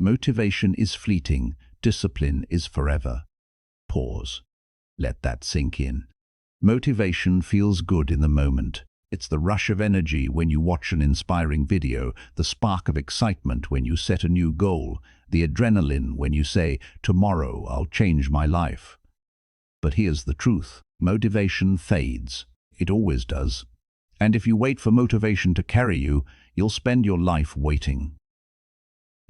Motivation is fleeting, discipline is forever. Pause. Let that sink in. Motivation feels good in the moment. It's the rush of energy when you watch an inspiring video, the spark of excitement when you set a new goal, the adrenaline when you say, "Tomorrow I'll change my life." But here's the truth. Motivation fades. It always does. And if you wait for motivation to carry you, you'll spend your life waiting.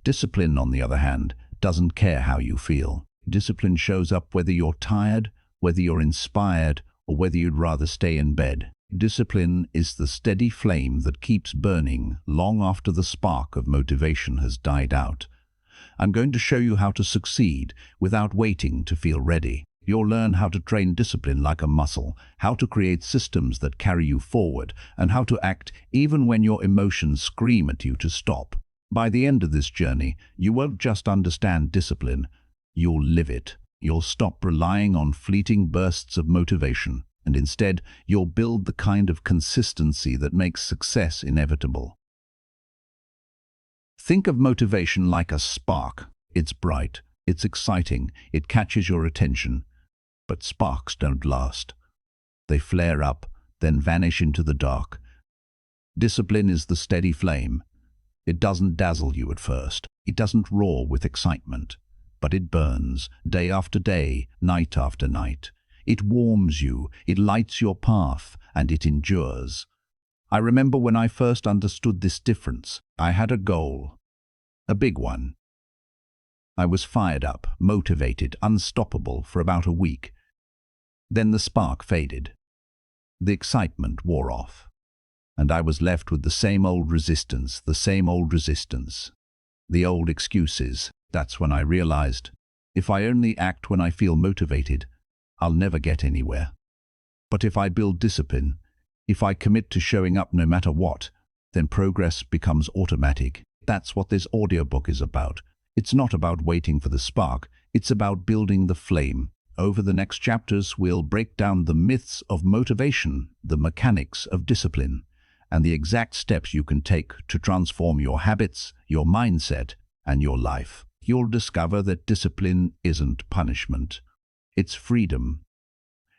Discipline, on the other hand, doesn't care how you feel. Discipline shows up whether you're tired, whether you're inspired, or whether you'd rather stay in bed. Discipline is the steady flame that keeps burning long after the spark of motivation has died out. I'm going to show you how to succeed without waiting to feel ready. You'll learn how to train discipline like a muscle, how to create systems that carry you forward, and how to act even when your emotions scream at you to stop. By the end of this journey, you won't just understand discipline, you'll live it. You'll stop relying on fleeting bursts of motivation, and instead, you'll build the kind of consistency that makes success inevitable. Think of motivation like a spark. It's bright, it's exciting, it catches your attention. But sparks don't last. They flare up, then vanish into the dark. Discipline is the steady flame. It doesn't dazzle you at first. It doesn't roar with excitement. But it burns, day after day, night after night. It warms you, it lights your path, and it endures. I remember when I first understood this difference. I had a goal. A big one. I was fired up, motivated, unstoppable for about a week. Then the spark faded. The excitement wore off. And I was left with the same old resistance, the old excuses. That's when I realized, if I only act when I feel motivated, I'll never get anywhere. But if I build discipline, if I commit to showing up no matter what, then progress becomes automatic. That's what this audiobook is about. It's not about waiting for the spark, it's about building the flame. Over the next chapters, we'll break down the myths of motivation, the mechanics of discipline, and the exact steps you can take to transform your habits, your mindset, and your life. You'll discover that discipline isn't punishment. It's freedom.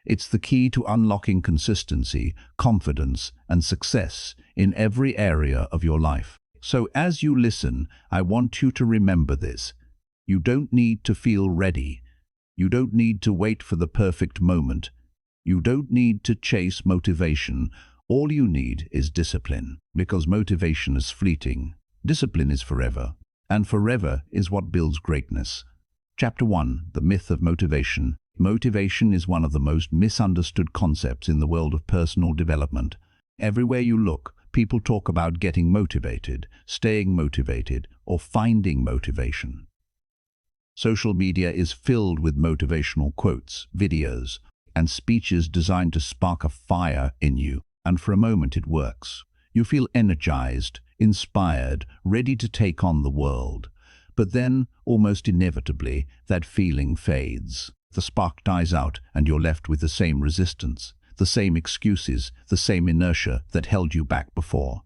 It's the key to unlocking consistency, confidence, and success in every area of your life. So as you listen, I want you to remember this. You don't need to feel ready. You don't need to wait for the perfect moment. You don't need to chase motivation. All you need is discipline, because motivation is fleeting. Discipline is forever, and forever is what builds greatness. Chapter 1. The Myth of Motivation. Motivation is one of the most misunderstood concepts in the world of personal development. Everywhere you look, people talk about getting motivated, staying motivated, or finding motivation. Social media is filled with motivational quotes, videos, and speeches designed to spark a fire in you, and for a moment it works. You feel energized, inspired, ready to take on the world. But then, almost inevitably, that feeling fades. The spark dies out and you're left with the same resistance, the same excuses, the same inertia that held you back before.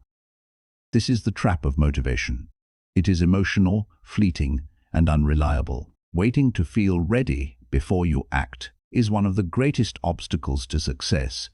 This is the trap of motivation. It is emotional, fleeting, and unreliable. Waiting to feel ready before you act is one of the greatest obstacles to success.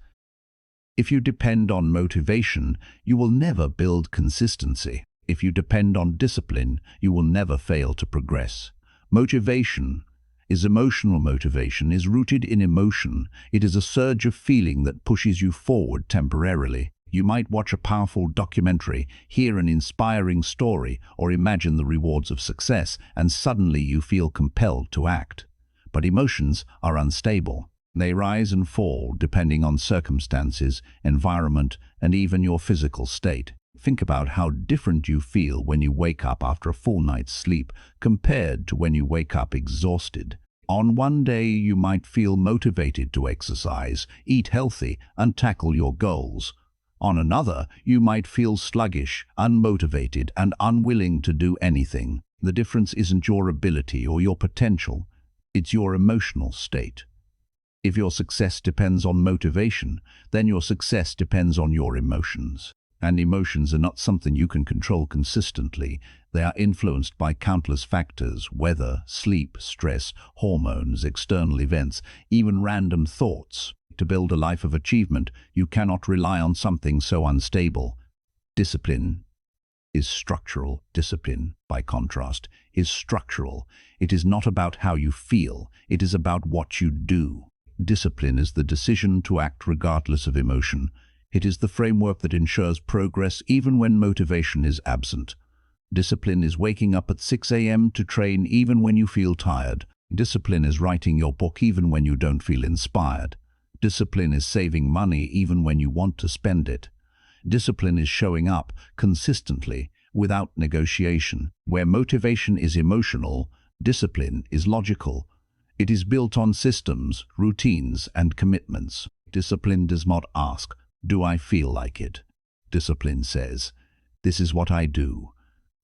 If you depend on motivation, you will never build consistency. If you depend on discipline, you will never fail to progress. Emotional motivation is rooted in emotion. It is a surge of feeling that pushes you forward temporarily. You might watch a powerful documentary, hear an inspiring story, or imagine the rewards of success, and suddenly you feel compelled to act. But emotions are unstable. They rise and fall depending on circumstances, environment, and even your physical state. Think about how different you feel when you wake up after a full night's sleep compared to when you wake up exhausted. On one day, you might feel motivated to exercise, eat healthy, and tackle your goals. On another, you might feel sluggish, unmotivated, and unwilling to do anything. The difference isn't your ability or your potential, it's your emotional state. If your success depends on motivation, then your success depends on your emotions. And emotions are not something you can control consistently. They are influenced by countless factors: weather, sleep, stress, hormones, external events, even random thoughts. To build a life of achievement, you cannot rely on something so unstable. Discipline is structural. Discipline, by contrast, is structural. It is not about how you feel, it is about what you do. Discipline is the decision to act regardless of emotion. It is the framework that ensures progress even when motivation is absent. Discipline is waking up at 6 a.m. to train even when you feel tired. Discipline is writing your book even when you don't feel inspired. Discipline is saving money even when you want to spend it. Discipline is showing up consistently without negotiation. Where motivation is emotional, discipline is logical. It is built on systems, routines, and commitments. Discipline does not ask, "Do I feel like it?" Discipline says, "This is what I do."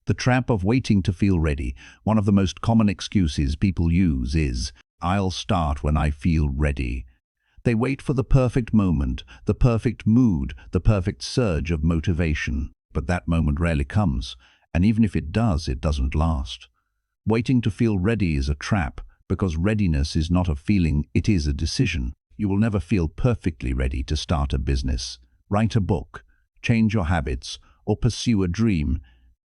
The trap of waiting to feel ready. One of the most common excuses people use is, "I'll start when I feel ready." They wait for the perfect moment, the perfect mood, the perfect surge of motivation. But that moment rarely comes, and even if it does, it doesn't last. Waiting to feel ready is a trap, because readiness is not a feeling, it is a decision. You will never feel perfectly ready to start a business, write a book, change your habits, or pursue a dream.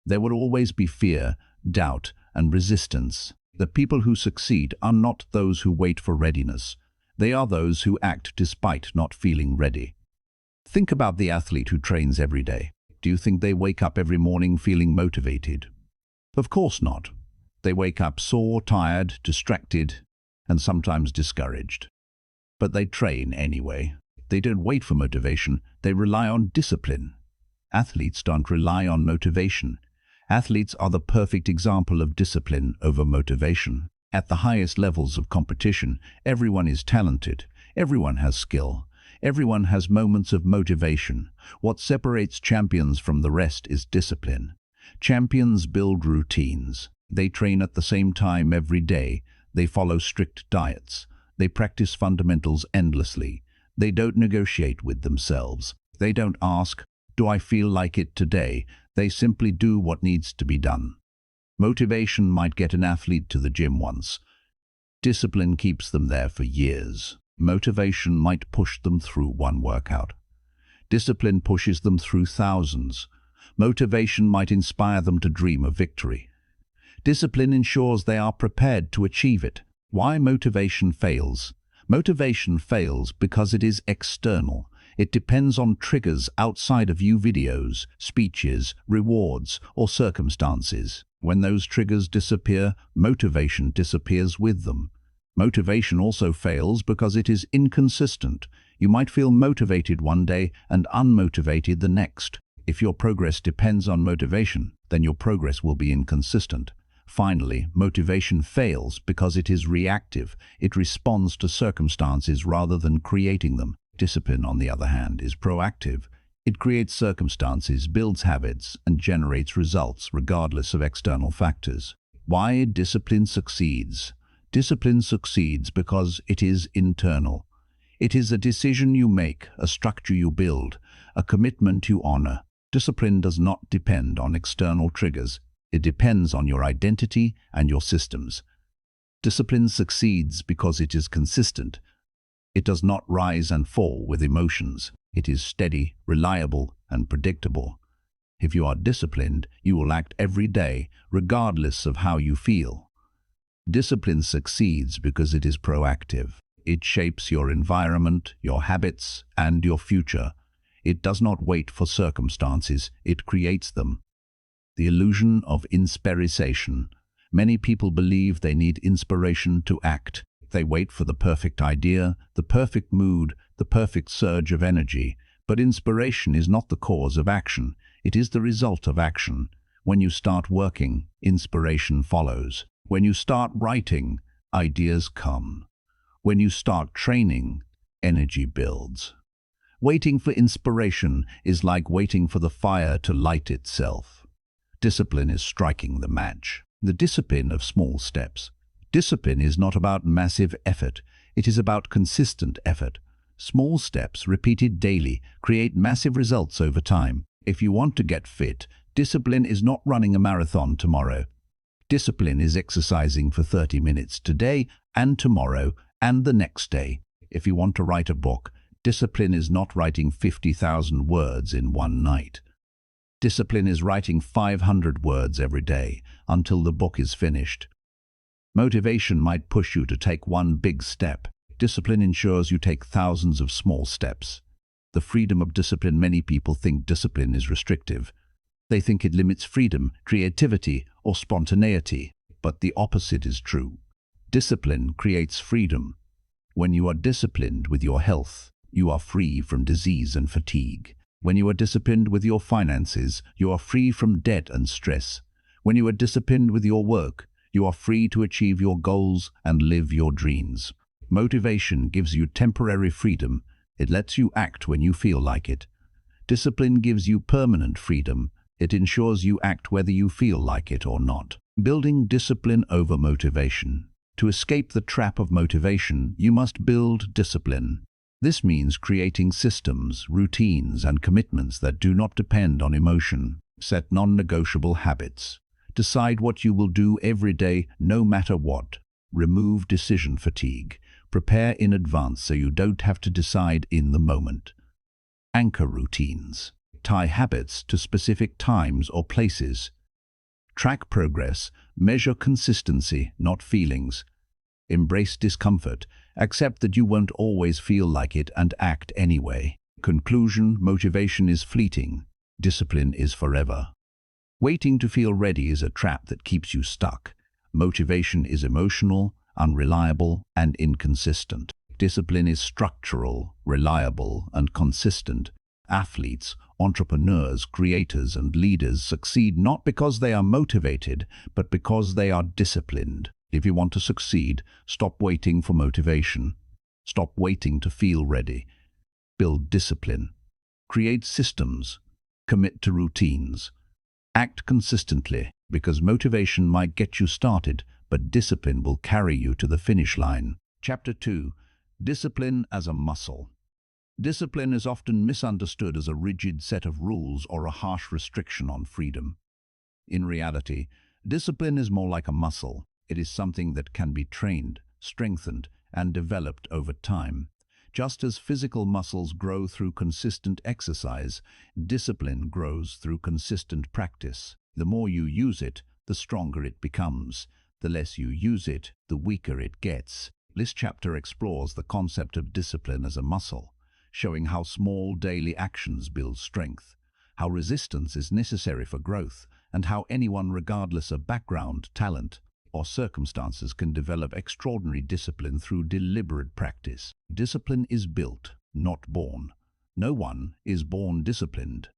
There will always be fear, doubt, and resistance. The people who succeed are not those who wait for readiness. They are those who act despite not feeling ready. Think about the athlete who trains every day. Do you think they wake up every morning feeling motivated? Of course not. They wake up sore, tired, distracted, and sometimes discouraged. But they train anyway. They don't wait for motivation, they rely on discipline. Athletes don't rely on motivation. Athletes are the perfect example of discipline over motivation. At the highest levels of competition, everyone is talented, everyone has skill, everyone has moments of motivation. What separates champions from the rest is discipline. Champions build routines. They train at the same time every day. They follow strict diets. They practice fundamentals endlessly. They don't negotiate with themselves. They don't ask, "Do I feel like it today?" They simply do what needs to be done. Motivation might get an athlete to the gym once. Discipline keeps them there for years. Motivation might push them through one workout. Discipline pushes them through thousands. Motivation might inspire them to dream of victory. Discipline ensures they are prepared to achieve it. Why motivation fails? Motivation fails because it is external. It depends on triggers outside of you: videos, speeches, rewards, or circumstances. When those triggers disappear, motivation disappears with them. Motivation also fails because it is inconsistent. You might feel motivated one day and unmotivated the next. If your progress depends on motivation, then your progress will be inconsistent. Finally, motivation fails because it is reactive. It responds to circumstances rather than creating them. Discipline, on the other hand, is proactive. It creates circumstances, builds habits, and generates results regardless of external factors. Why discipline succeeds? Discipline succeeds because it is internal. It is a decision you make, a structure you build, a commitment you honor. Discipline does not depend on external triggers. It depends on your identity and your systems. Discipline succeeds because it is consistent. It does not rise and fall with emotions. It is steady, reliable, and predictable. If you are disciplined, you will act every day, regardless of how you feel. Discipline succeeds because it is proactive. It shapes your environment, your habits, and your future. It does not wait for circumstances, it creates them. The illusion of inspiration. Many people believe they need inspiration to act. They wait for the perfect idea, the perfect mood, the perfect surge of energy. But inspiration is not the cause of action. It is the result of action. When you start working, inspiration follows. When you start writing, ideas come. When you start training, energy builds. Waiting for inspiration is like waiting for the fire to light itself. Discipline is striking the match. The discipline of small steps. Discipline is not about massive effort. It is about consistent effort. Small steps, repeated daily, create massive results over time. If you want to get fit, discipline is not running a marathon tomorrow. Discipline is exercising for 30 minutes today and tomorrow and the next day. If you want to write a book, discipline is not writing 50,000 words in one night. Discipline is writing 500 words every day until the book is finished. Motivation might push you to take one big step. Discipline ensures you take thousands of small steps. The freedom of discipline. Many people think discipline is restrictive. They think it limits freedom, creativity, or spontaneity. But the opposite is true. Discipline creates freedom. When you are disciplined with your health, you are free from disease and fatigue. When you are disciplined with your finances, you are free from debt and stress. When you are disciplined with your work, you are free to achieve your goals and live your dreams. Motivation gives you temporary freedom. It lets you act when you feel like it. Discipline gives you permanent freedom. It ensures you act whether you feel like it or not. Building discipline over motivation. To escape the trap of motivation, you must build discipline. This means creating systems, routines, and commitments that do not depend on emotion. Set non-negotiable habits. Decide what you will do every day, no matter what. Remove decision fatigue. Prepare in advance so you don't have to decide in the moment. Anchor routines. Tie habits to specific times or places. Track progress. Measure consistency, not feelings. Embrace discomfort. Accept that you won't always feel like it and act anyway. Conclusion: motivation is fleeting. Discipline is forever. Waiting to feel ready is a trap that keeps you stuck. Motivation is emotional, unreliable, and inconsistent. Discipline is structural, reliable, and consistent. Athletes, entrepreneurs, creators, and leaders succeed not because they are motivated, but because they are disciplined. If you want to succeed, stop waiting for motivation. Stop waiting to feel ready. Build discipline. Create systems. Commit to routines. Act consistently, because motivation might get you started, but discipline will carry you to the finish line. Chapter 2. Discipline as a muscle. Discipline is often misunderstood as a rigid set of rules or a harsh restriction on freedom. In reality, discipline is more like a muscle. It is something that can be trained, strengthened, and developed over time. Just as physical muscles grow through consistent exercise, discipline grows through consistent practice. The more you use it, the stronger it becomes. The less you use it, the weaker it gets. This chapter explores the concept of discipline as a muscle, showing how small daily actions build strength, how resistance is necessary for growth, and how anyone, regardless of background, talent, or circumstances, can develop extraordinary discipline through deliberate practice. Discipline is built, not born. No one is born disciplined.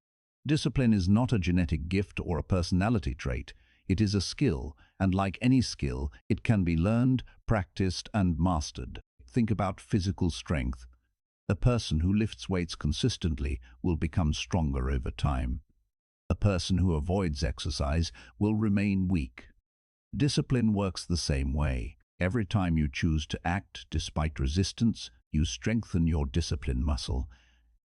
Discipline is not a genetic gift or a personality trait. It is a skill, and like any skill, it can be learned, practiced, and mastered. Think about physical strength. A person who lifts weights consistently will become stronger over time. A person who avoids exercise will remain weak. Discipline works the same way. Every time you choose to act despite resistance, you strengthen your discipline muscle.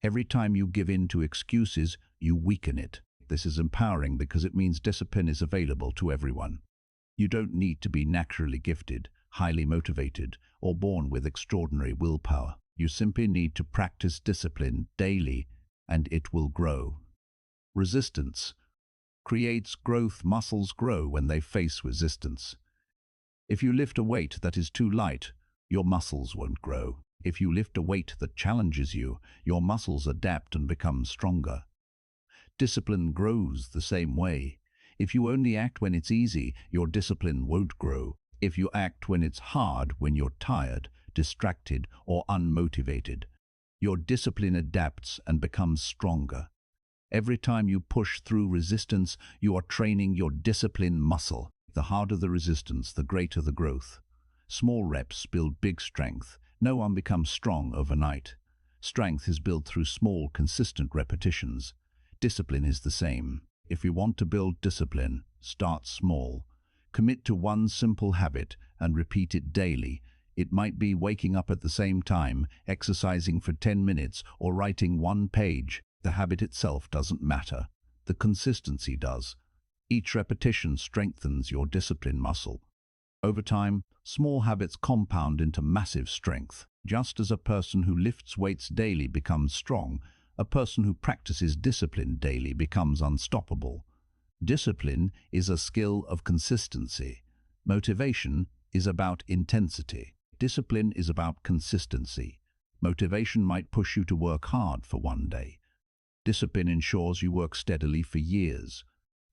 Every time you give in to excuses, you weaken it. This is empowering because it means discipline is available to everyone. You don't need to be naturally gifted, highly motivated, or born with extraordinary willpower. You simply need to practice discipline daily, and it will grow. Resistance creates growth. Muscles grow when they face resistance. If you lift a weight that is too light, your muscles won't grow. If you lift a weight that challenges you, your muscles adapt and become stronger. Discipline grows the same way. If you only act when it's easy, your discipline won't grow. If you act when it's hard, when you're tired, distracted, or unmotivated, your discipline adapts and becomes stronger. Every time you push through resistance, you are training your discipline muscle. The harder the resistance, the greater the growth. Small reps build big strength. No one becomes strong overnight. Strength is built through small, consistent repetitions. Discipline is the same. If you want to build discipline, start small. Commit to one simple habit and repeat it daily. It might be waking up at the same time, exercising for 10 minutes, or writing one page. The habit itself doesn't matter. The consistency does. Each repetition strengthens your discipline muscle. Over time, small habits compound into massive strength. Just as a person who lifts weights daily becomes strong, a person who practices discipline daily becomes unstoppable. Discipline is a skill of consistency. Motivation is about intensity. Discipline is about consistency. Motivation might push you to work hard for one day. Discipline ensures you work steadily for years.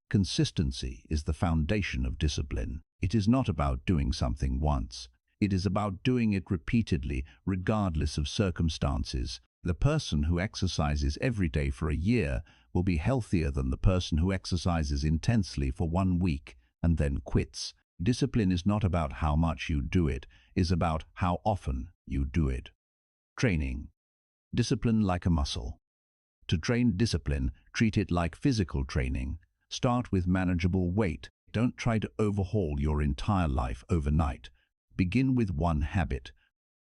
Consistency is the foundation of discipline. It is not about doing something once. It is about doing it repeatedly, regardless of circumstances. The person who exercises every day for a year will be healthier than the person who exercises intensely for 1 week and then quits. Discipline is not about how much you do it, it is about how often you do it. Training. Discipline like a muscle. To train discipline, treat it like physical training. Start with manageable weight. Don't try to overhaul your entire life overnight. Begin with one habit.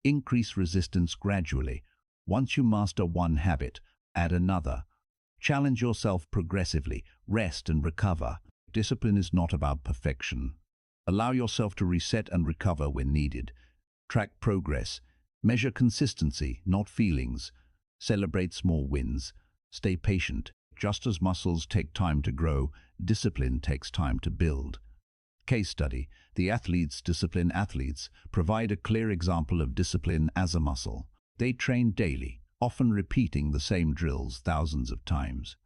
Increase resistance gradually. Once you master one habit, add another. Challenge yourself progressively. Rest and recover. Discipline is not about perfection. Allow yourself to reset and recover when needed. Track progress. Measure consistency, not feelings. Celebrate small wins. Stay patient. Just as muscles take time to grow, discipline takes time to build. Case study. The athletes discipline athletes provide a clear example of discipline as a muscle. They train daily, often repeating the same drills thousands of times.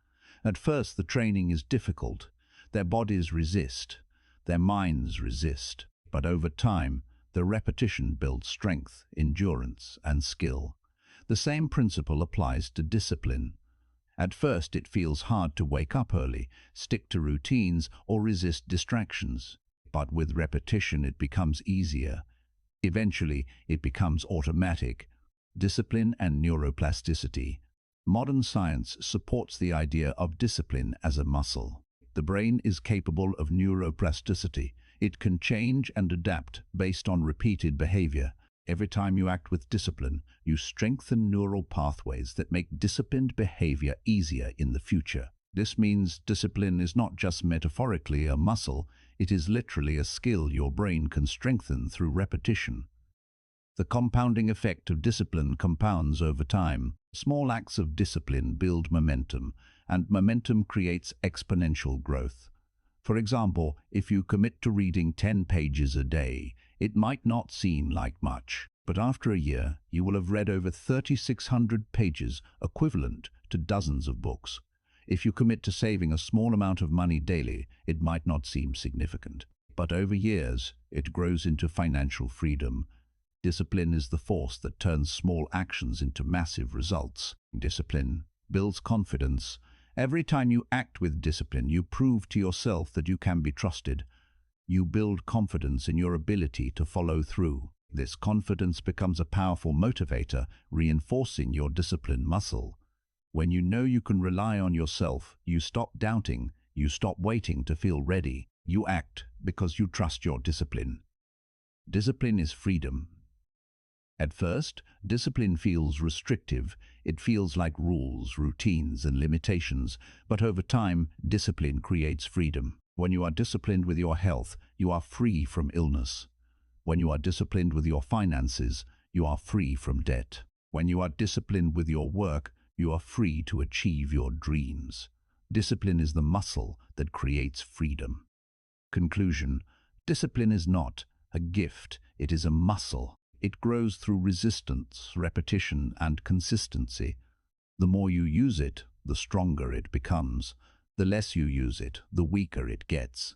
At first, the training is difficult. Their bodies resist. Their minds resist. But over time, the repetition builds strength, endurance, and skill. The same principle applies to discipline. At first, it feels hard to wake up early, stick to routines, or resist distractions. But with repetition, it becomes easier. Eventually, it becomes automatic. Discipline and neuroplasticity. Modern science supports the idea of discipline as a muscle. The brain is capable of neuroplasticity. It can change and adapt based on repeated behavior. Every time you act with discipline, you strengthen neural pathways that make disciplined behavior easier in the future. This means discipline is not just metaphorically a muscle, it is literally a skill your brain can strengthen through repetition. The compounding effect of discipline compounds over time. Small acts of discipline build momentum, and momentum creates exponential growth. For example, if you commit to reading 10 pages a day, it might not seem like much, but after a year, you will have read over 3,600 pages, equivalent to dozens of books. If you commit to saving a small amount of money daily, it might not seem significant, but over years, it grows into financial freedom. Discipline is the force that turns small actions into massive results. Discipline builds confidence. Every time you act with discipline, you prove to yourself that you can be trusted. You build confidence in your ability to follow through. This confidence becomes a powerful motivator, reinforcing your discipline muscle. When you know you can rely on yourself, you stop doubting, you stop waiting to feel ready. You act because you trust your discipline. Discipline is freedom. At first, discipline feels restrictive. It feels like rules, routines, and limitations. But over time, discipline creates freedom. When you are disciplined with your health, you are free from illness. When you are disciplined with your finances, you are free from debt. When you are disciplined with your work, you are free to achieve your dreams. Discipline is the muscle that creates freedom. Conclusion: discipline is not a gift, it is a muscle. It grows through resistance, repetition, and consistency. The more you use it, the stronger it becomes. The less you use it, the weaker it gets.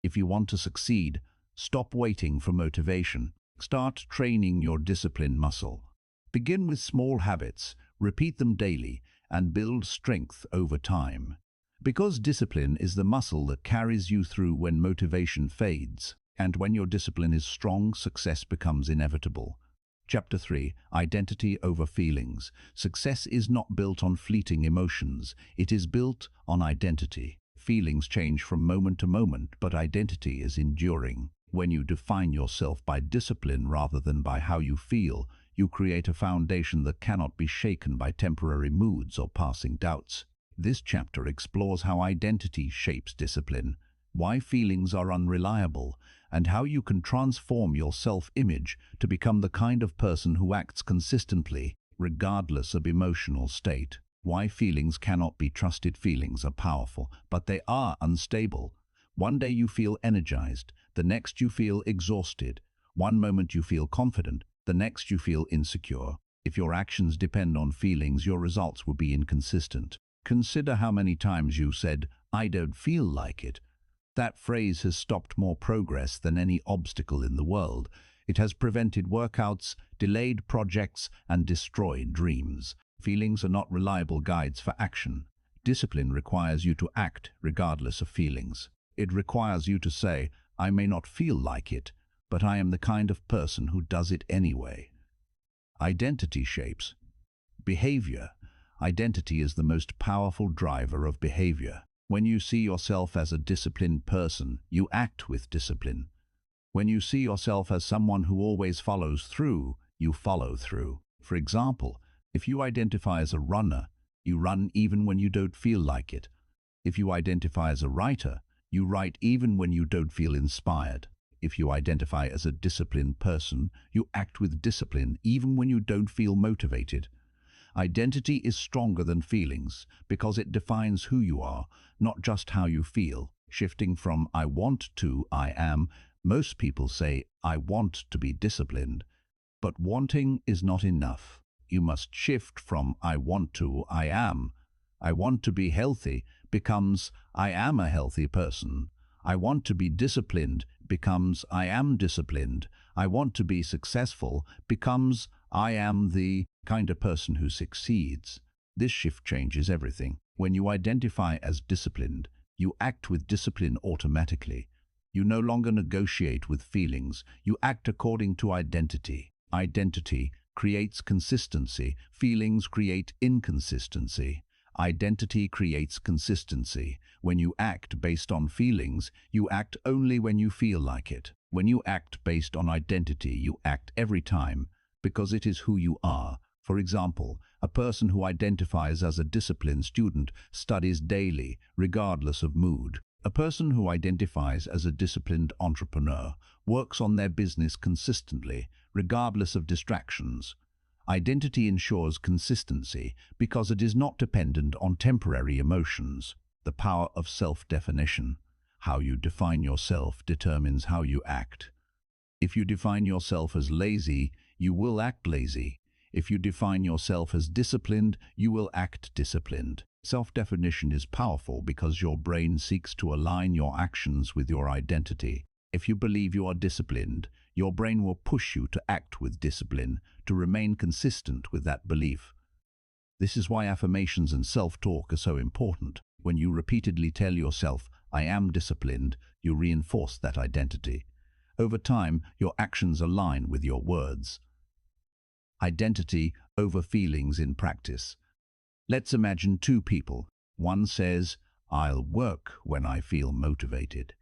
If you want to succeed, stop waiting for motivation. Start training your discipline muscle. Begin with small habits, repeat them daily, and build strength over time. Because discipline is the muscle that carries you through when motivation fades. And when your discipline is strong, success becomes inevitable. Chapter 3. Identity over feelings. Success is not built on fleeting emotions. It is built on identity. Feelings change from moment to moment, but identity is enduring. When you define yourself by discipline rather than by how you feel, You create a foundation that cannot be shaken by temporary moods or passing doubts. This chapter explores how identity shapes discipline, why feelings are unreliable, and how you can transform your self-image to become the kind of person who acts consistently, regardless of emotional state. Why feelings cannot be trusted. Feelings are powerful, but they are unstable. One day you feel energized, the next you feel exhausted. One moment you feel confident, the next you feel insecure. If your actions depend on feelings, your results will be inconsistent. Consider how many times you said, "I don't feel like it." That phrase has stopped more progress than any obstacle in the world. It has prevented workouts, delayed projects, and destroyed dreams. Feelings are not reliable guides for action. Discipline requires you to act regardless of feelings. It requires you to say, "I may not feel like it, but I am the kind of person who does it anyway." Identity shapes behavior. Identity is the most powerful driver of behavior. When you see yourself as a disciplined person, you act with discipline. When you see yourself as someone who always follows through, you follow through. For example, if you identify as a runner, you run even when you don't feel like it. If you identify as a writer, you write even when you don't feel inspired. If you identify as a disciplined person, you act with discipline even when you don't feel motivated. Identity is stronger than feelings because it defines who you are, not just how you feel. Shifting from "I want" to "I am", most people say, "I want to be disciplined." But wanting is not enough. You must shift from "I want" to "I am". "I want to be healthy" becomes "I am a healthy person". "I want to be disciplined" becomes "I am disciplined". "I want to be successful" becomes "I am the kind of person who succeeds". This shift changes everything. When you identify as disciplined, you act with discipline automatically. You no longer negotiate with feelings. You act according to identity. Identity creates consistency. Feelings create inconsistency. Identity creates consistency. When you act based on feelings, you act only when you feel like it. When you act based on identity, you act every time because it is who you are. For example, a person who identifies as a disciplined student studies daily, regardless of mood. A person who identifies as a disciplined entrepreneur works on their business consistently, regardless of distractions. Identity ensures consistency because it is not dependent on temporary emotions. The power of self-definition. How you define yourself determines how you act. If you define yourself as lazy, you will act lazy. If you define yourself as disciplined, you will act disciplined. Self-definition is powerful because your brain seeks to align your actions with your identity. If you believe you are disciplined, your brain will push you to act with discipline, to remain consistent with that belief. This is why affirmations and self-talk are so important. When you repeatedly tell yourself, "I am disciplined", you reinforce that identity. Over time, your actions align with your words. Identity over feelings in practice. Let's imagine two people. One says, "I'll work when I feel motivated."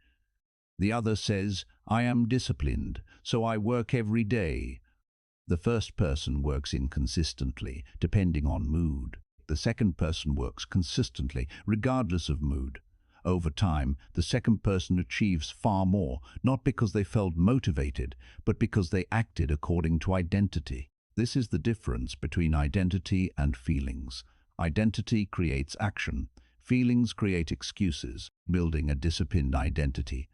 The other says, "I am disciplined, so I work every day." The first person works inconsistently, depending on mood. The second person works consistently, regardless of mood. Over time, the second person achieves far more, not because they felt motivated, but because they acted according to identity. This is the difference between identity and feelings. Identity creates action. Feelings create excuses. Building a disciplined identity.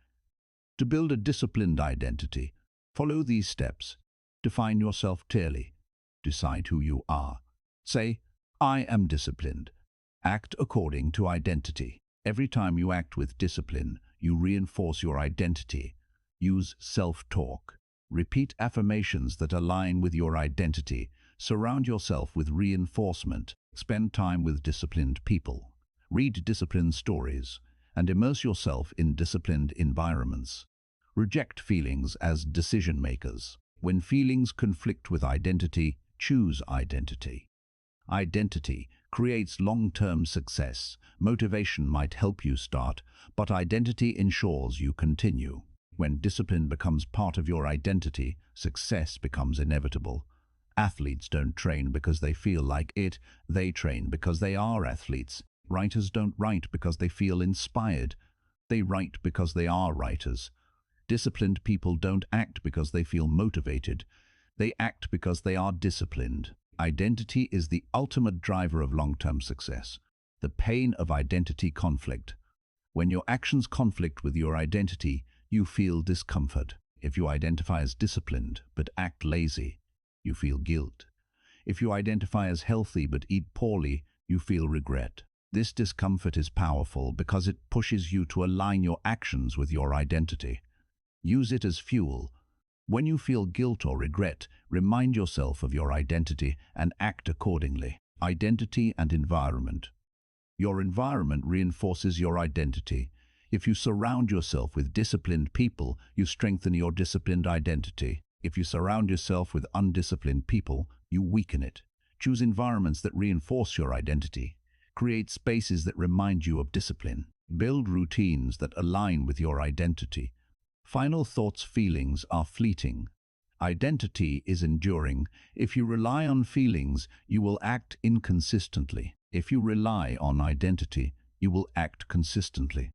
To build a disciplined identity, follow these steps. Define yourself clearly. Decide who you are. Say, "I am disciplined." Act according to identity. Every time you act with discipline, you reinforce your identity. Use self-talk. Repeat affirmations that align with your identity. Surround yourself with reinforcement. Spend time with disciplined people. Read disciplined stories and immerse yourself in disciplined environments. Reject feelings as decision makers. When feelings conflict with identity, choose identity. Identity creates long-term success. Motivation might help you start, but identity ensures you continue. When discipline becomes part of your identity, success becomes inevitable. Athletes don't train because they feel like it, they train because they are athletes. Writers don't write because they feel inspired, they write because they are writers. Disciplined people don't act because they feel motivated, they act because they are disciplined. Identity is the ultimate driver of long-term success. The pain of identity conflict. When your actions conflict with your identity, you feel discomfort. If you identify as disciplined but act lazy, you feel guilt. If you identify as healthy but eat poorly, you feel regret. This discomfort is powerful because it pushes you to align your actions with your identity. Use it as fuel. When you feel guilt or regret, remind yourself of your identity and act accordingly. Identity and environment. Your environment reinforces your identity. If you surround yourself with disciplined people, you strengthen your disciplined identity. If you surround yourself with undisciplined people, you weaken it. Choose environments that reinforce your identity. Create spaces that remind you of discipline. Build routines that align with your identity. Final thoughts. Feelings are fleeting. Identity is enduring. If you rely on feelings, you will act inconsistently. If you rely on identity, you will act consistently.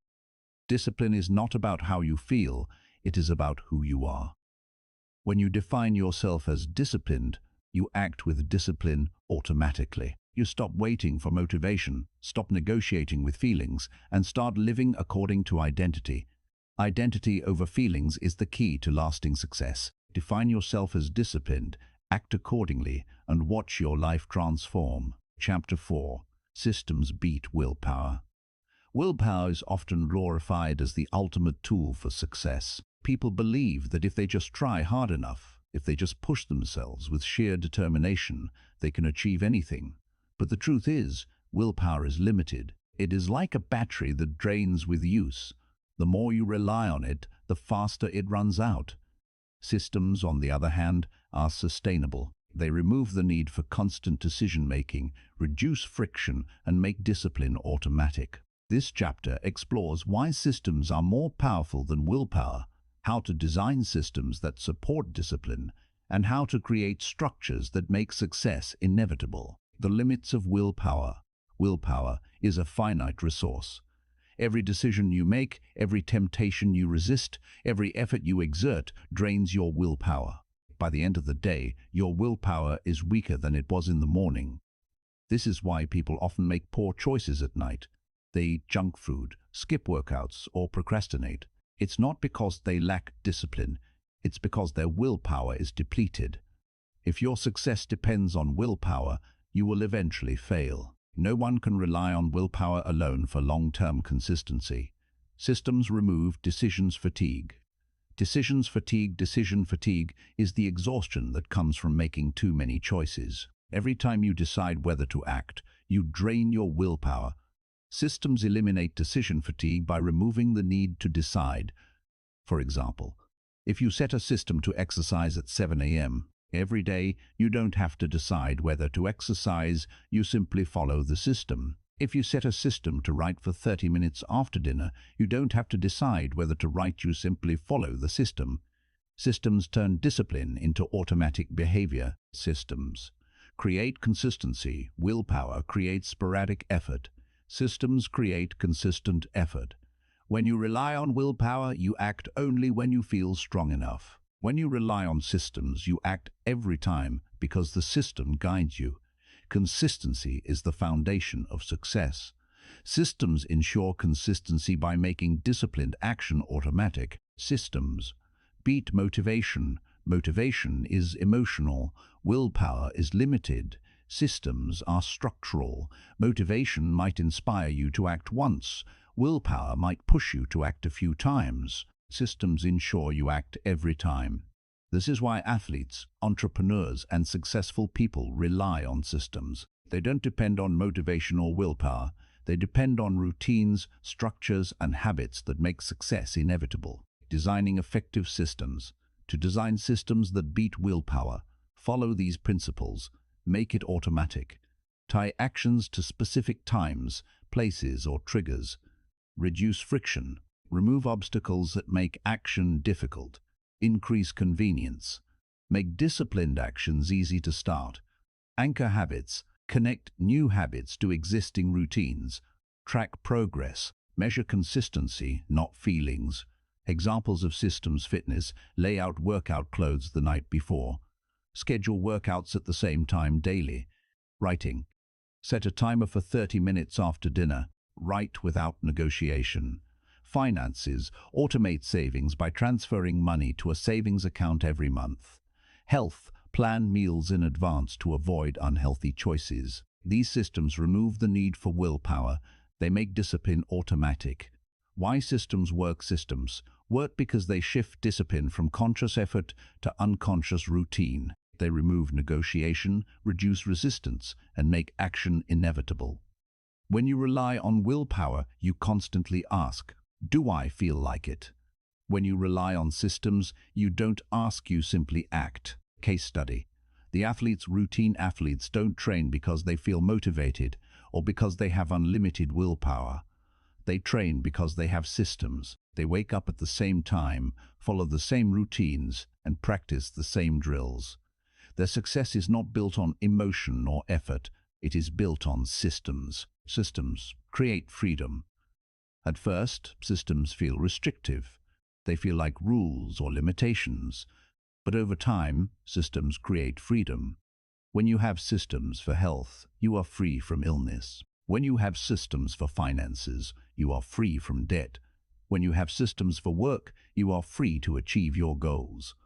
Discipline is not about how you feel, it is about who you are. When you define yourself as disciplined, you act with discipline automatically. You stop waiting for motivation, stop negotiating with feelings, and start living according to identity. Identity over feelings is the key to lasting success. Define yourself as disciplined, act accordingly, and watch your life transform. Chapter 4. Systems beat willpower. Willpower is often glorified as the ultimate tool for success. People believe that if they just try hard enough, if they just push themselves with sheer determination, they can achieve anything. But the truth is, willpower is limited. It is like a battery that drains with use. The more you rely on it, the faster it runs out. Systems, on the other hand, are sustainable. They remove the need for constant decision-making, reduce friction, and make discipline automatic. This chapter explores why systems are more powerful than willpower, how to design systems that support discipline, and how to create structures that make success inevitable. The limits of willpower. Willpower is a finite resource. Every decision you make, every temptation you resist, every effort you exert drains your willpower. By the end of the day, your willpower is weaker than it was in the morning. This is why people often make poor choices at night. They eat junk food, skip workouts, or procrastinate. It's not because they lack discipline, it's because their willpower is depleted. If your success depends on willpower, you will eventually fail. No one can rely on willpower alone for long-term consistency. Systems remove decisions fatigue. Decision fatigue is the exhaustion that comes from making too many choices. Every time you decide whether to act, you drain your willpower. Systems eliminate decision fatigue by removing the need to decide. For example, if you set a system to exercise at 7 a.m. every day, you don't have to decide whether to exercise, you simply follow the system. If you set a system to write for 30 minutes after dinner, you don't have to decide whether to write, you simply follow the system. Systems turn discipline into automatic behavior. Systems create consistency. Willpower creates sporadic effort. Systems create consistent effort. When you rely on willpower, you act only when you feel strong enough. When you rely on systems, you act every time because the system guides you. Consistency is the foundation of success. Systems ensure consistency by making disciplined action automatic. Systems beat motivation. Motivation is emotional. Willpower is limited. Systems are structural. Motivation might inspire you to act once. Willpower might push you to act a few times. Systems ensure you act every time. This is why athletes, entrepreneurs, and successful people rely on systems. They don't depend on motivation or willpower. They depend on routines, structures, and habits that make success inevitable. Designing effective systems. To design systems that beat willpower, follow these principles. Make it automatic. Tie actions to specific times, places, or triggers. Reduce friction. Remove obstacles that make action difficult. Increase convenience. Make disciplined actions easy to start. Anchor habits. Connect new habits to existing routines. Track progress. Measure consistency, not feelings. Examples of systems fitness: lay out workout clothes the night before. Schedule workouts at the same time daily. Writing. Set a timer for 30 minutes after dinner. Write without negotiation. Finances. Automate savings by transferring money to a savings account every month. Health. Plan meals in advance to avoid unhealthy choices. These systems remove the need for willpower. They make discipline automatic. Why systems work? Systems work because they shift discipline from conscious effort to unconscious routine. They remove negotiation, reduce resistance, and make action inevitable. When you rely on willpower, you constantly ask, "Do I feel like it?" When you rely on systems, you don't ask, you simply act. Case study. Routine athletes don't train because they feel motivated or because they have unlimited willpower. They train because they have systems. They wake up at the same time, follow the same routines, and practice the same drills. Their success is not built on emotion or effort. It is built on systems. Systems create freedom. At first, systems feel restrictive. They feel like rules or limitations. But over time, systems create freedom. When you have systems for health, you are free from illness. When you have systems for finances, you are free from debt. When you have systems for work, you are free to achieve your goals.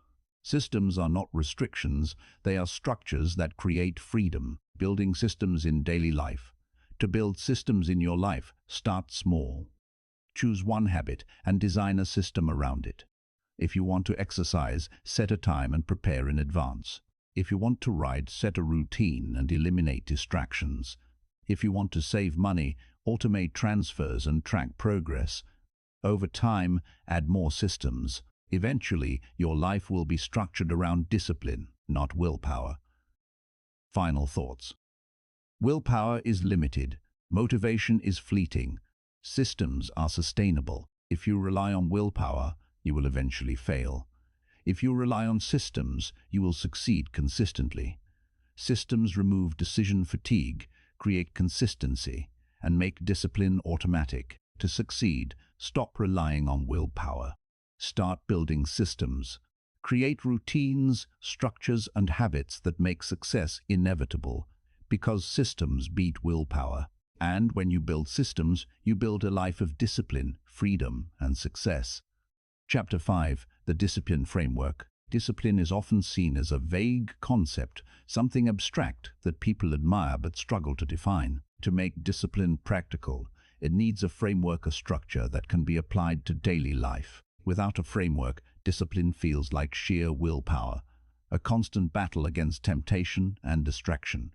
Systems are not restrictions, they are structures that create freedom. Building systems in daily life. To build systems in your life, start small. Choose one habit and design a system around it. If you want to exercise, set a time and prepare in advance. If you want to write, set a routine and eliminate distractions. If you want to save money, automate transfers and track progress. Over time, add more systems. Eventually, your life will be structured around discipline, not willpower. Final thoughts. Willpower is limited. Motivation is fleeting. Systems are sustainable. If you rely on willpower, you will eventually fail. If you rely on systems, you will succeed consistently. Systems remove decision fatigue, create consistency, and make discipline automatic. To succeed, stop relying on willpower. Start building systems. Create routines, structures, and habits that make success inevitable, because systems beat willpower. And when you build systems, you build a life of discipline, freedom, and success. Chapter 5. The Discipline Framework. Discipline is often seen as a vague concept, something abstract that people admire but struggle to define. To make discipline practical, it needs a framework, a structure that can be applied to daily life. Without a framework, discipline feels like sheer willpower, a constant battle against temptation and distraction.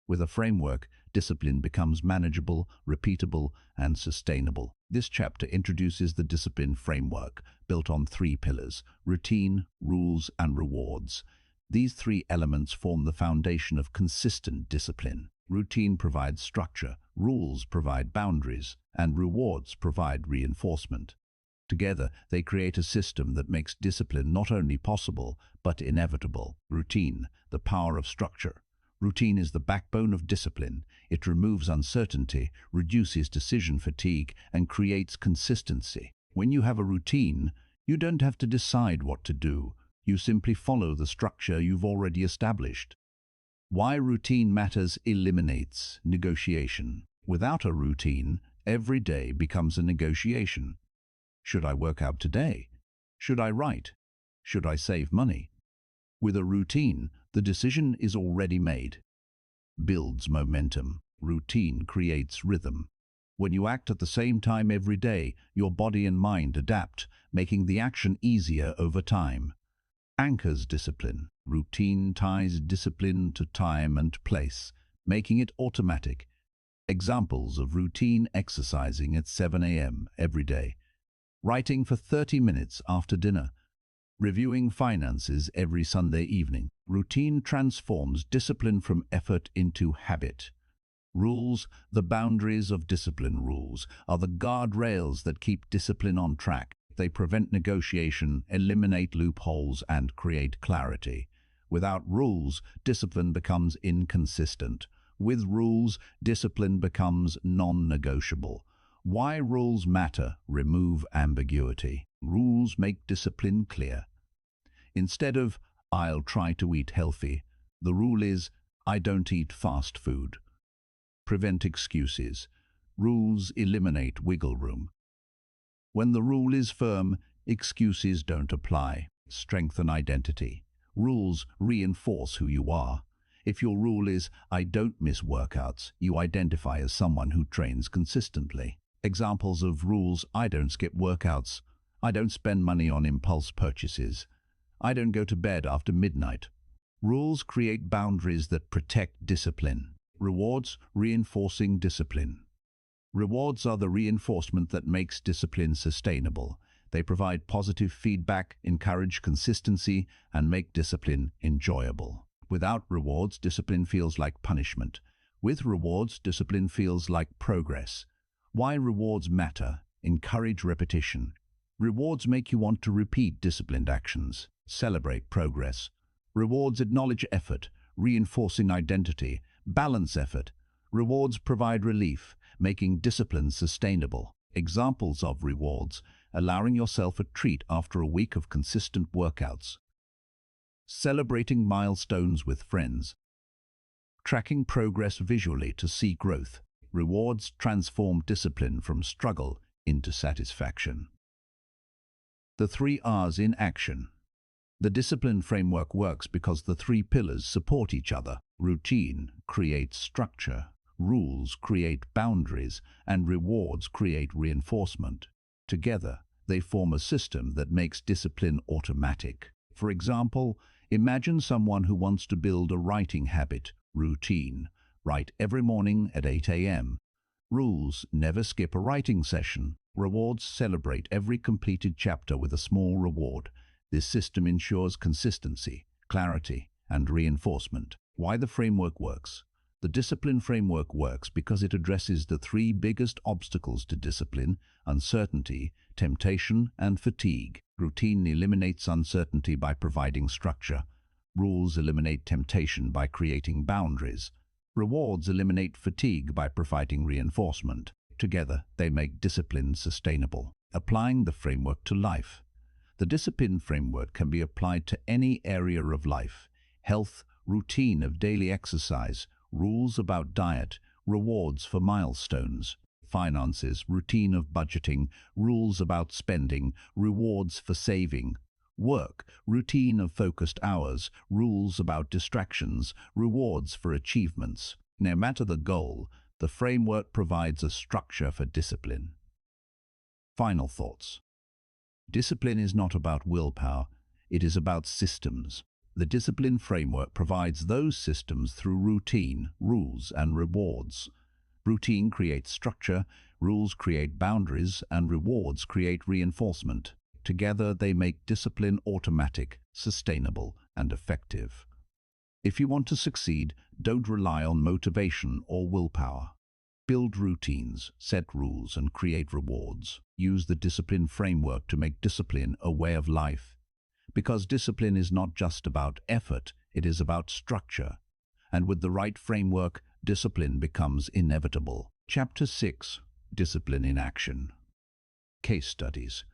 With a framework, discipline becomes manageable, repeatable, and sustainable. This chapter introduces the discipline framework, built on 3 pillars: routine, rules, and rewards. These 3 elements form the foundation of consistent discipline. Routine provides structure, rules provide boundaries, and rewards provide reinforcement. Together, they create a system that makes discipline not only possible, but inevitable. Routine, the power of structure. Routine is the backbone of discipline. It removes uncertainty, reduces decision fatigue, and creates consistency. When you have a routine, you don't have to decide what to do. You simply follow the structure you've already established. Why routine matters: eliminates negotiation. Without a routine, every day becomes a negotiation. Should I work out today? Should I write? Should I save money? With a routine, the decision is already made. Builds momentum. Routine creates rhythm. When you act at the same time every day, your body and mind adapt, making the action easier over time. Anchors discipline. Routine ties discipline to time and place, making it automatic. Examples of routine: exercising at 7 a.m. every day, writing for 30 minutes after dinner, reviewing finances every Sunday evening. Routine transforms discipline from effort into habit. Rules, the boundaries of discipline. Rules are the guardrails that keep discipline on track. They prevent negotiation, eliminate loopholes, and create clarity. Without rules, discipline becomes inconsistent. With rules, discipline becomes non-negotiable. Why rules matter? Remove ambiguity. Rules make discipline clear. Instead of, "I'll try to eat healthy," the rule is, "I don't eat fast food." Prevent excuses. Rules eliminate wiggle room. When the rule is firm, excuses don't apply. Strengthen identity. Rules reinforce who you are. If your rule is, "I don't miss workouts," you identify as someone who trains consistently. Examples of rules: I don't skip workouts. I don't spend money on impulse purchases. I don't go to bed after midnight. Rules create boundaries that protect discipline. Rewards reinforcing discipline. Rewards are the reinforcement that makes discipline sustainable. They provide positive feedback, encourage consistency, and make discipline enjoyable. Without rewards, discipline feels like punishment. With rewards, discipline feels like progress. Why rewards matter? Encourage repetition. Rewards make you want to repeat disciplined actions. Celebrate progress. Rewards acknowledge effort, reinforcing identity. Balance effort. Rewards provide relief, making discipline sustainable. Examples of rewards: allowing yourself a treat after a week of consistent workouts. Celebrating milestones with friends. Tracking progress visually to see growth. Rewards transform discipline from struggle into satisfaction. The 3 R's in action. The discipline framework works because the 3 pillars support each other. Routine creates structure, rules create boundaries, and rewards create reinforcement. Together, they form a system that makes discipline automatic. For example, imagine someone who wants to build a writing habit. Routine: write every morning at 8 a.m. Rules: never skip a writing session. Rewards: celebrate every completed chapter with a small reward. This system ensures consistency, clarity, and reinforcement. Why the framework works? The discipline framework works because it addresses the 3 biggest obstacles to discipline: uncertainty, temptation, and fatigue. Routine eliminates uncertainty by providing structure. Rules eliminate temptation by creating boundaries. Rewards eliminate fatigue by providing reinforcement. Together, they make discipline sustainable. Applying the framework to life. The discipline framework can be applied to any area of life: health, routine of daily exercise, rules about diet, rewards for milestones; finances, routine of budgeting, rules about spending, rewards for saving; work, routine of focused hours, rules about distractions, rewards for achievements. No matter the goal, the framework provides a structure for discipline. Final thoughts. Discipline is not about willpower, it is about systems. The discipline framework provides those systems through routine, rules, and rewards. Routine creates structure, rules create boundaries, and rewards create reinforcement. Together, they make discipline automatic, sustainable, and effective. If you want to succeed, don't rely on motivation or willpower. Build routines, set rules, and create rewards. Use the discipline framework to make discipline a way of life. Because discipline is not just about effort, it is about structure. And with the right framework, discipline becomes inevitable. Chapter 6: Discipline in Action. Case studies.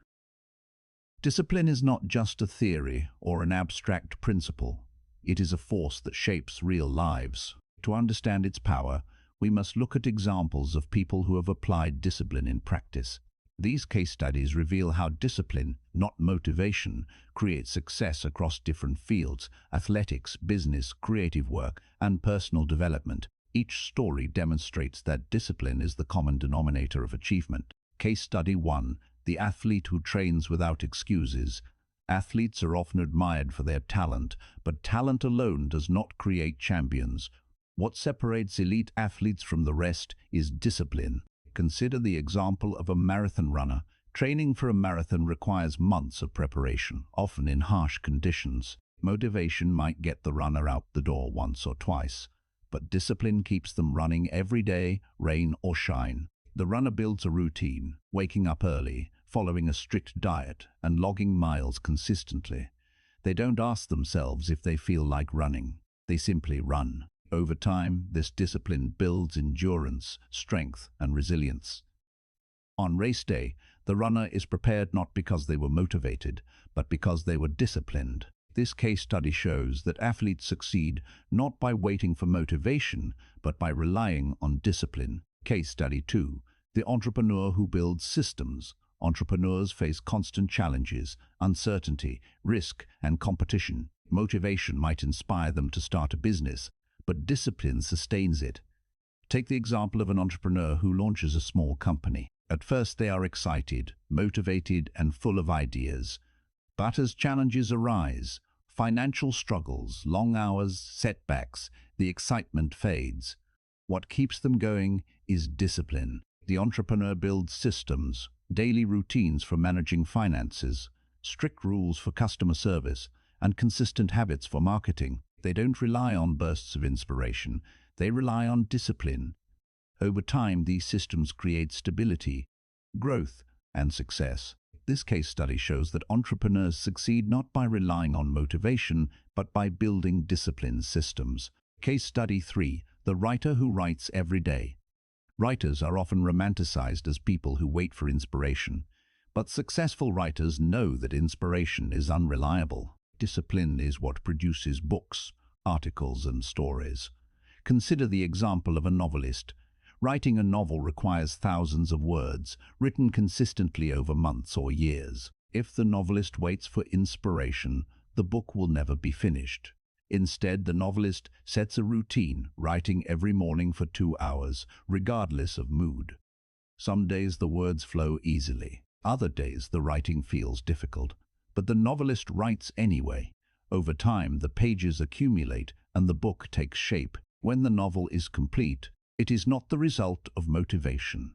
Discipline is not just a theory or an abstract principle. It is a force that shapes real lives. To understand its power, we must look at examples of people who have applied discipline in practice. These case studies reveal how discipline, not motivation, creates success across different fields: athletics, business, creative work, and personal development. Each story demonstrates that discipline is the common denominator of achievement. Case study 1: The athlete who trains without excuses. Athletes are often admired for their talent, but talent alone does not create champions. What separates elite athletes from the rest is discipline. Consider the example of a marathon runner. Training for a marathon requires months of preparation, often in harsh conditions. Motivation might get the runner out the door once or twice, but discipline keeps them running every day, rain or shine. The runner builds a routine: waking up early, following a strict diet and logging miles consistently. They don't ask themselves if they feel like running. They simply run. Over time, this discipline builds endurance, strength, and resilience. On race day, the runner is prepared not because they were motivated, but because they were disciplined. This case study shows that athletes succeed not by waiting for motivation, but by relying on discipline. Case study 2. The entrepreneur who builds systems. Entrepreneurs face constant challenges, uncertainty, risk, and competition. Motivation might inspire them to start a business, but discipline sustains it. Take the example of an entrepreneur who launches a small company. At first they are excited, motivated, and full of ideas. But as challenges arise, financial struggles, long hours, setbacks, the excitement fades. What keeps them going is discipline. The entrepreneur builds systems, daily routines for managing finances, strict rules for customer service, and consistent habits for marketing. They don't rely on bursts of inspiration. They rely on discipline. Over time, these systems create stability, growth, and success. This case study shows that entrepreneurs succeed not by relying on motivation, but by building disciplined systems. Case study 3. The writer who writes every day. Writers are often romanticized as people who wait for inspiration, but successful writers know that inspiration is unreliable. Discipline is what produces books, articles, and stories. Consider the example of a novelist. Writing a novel requires thousands of words, written consistently over months or years. If the novelist waits for inspiration, the book will never be finished. Instead, the novelist sets a routine, writing every morning for 2 hours, regardless of mood. Some days the words flow easily. Other days the writing feels difficult. But the novelist writes anyway. Over time, the pages accumulate and the book takes shape. When the novel is complete, it is not the result of motivation.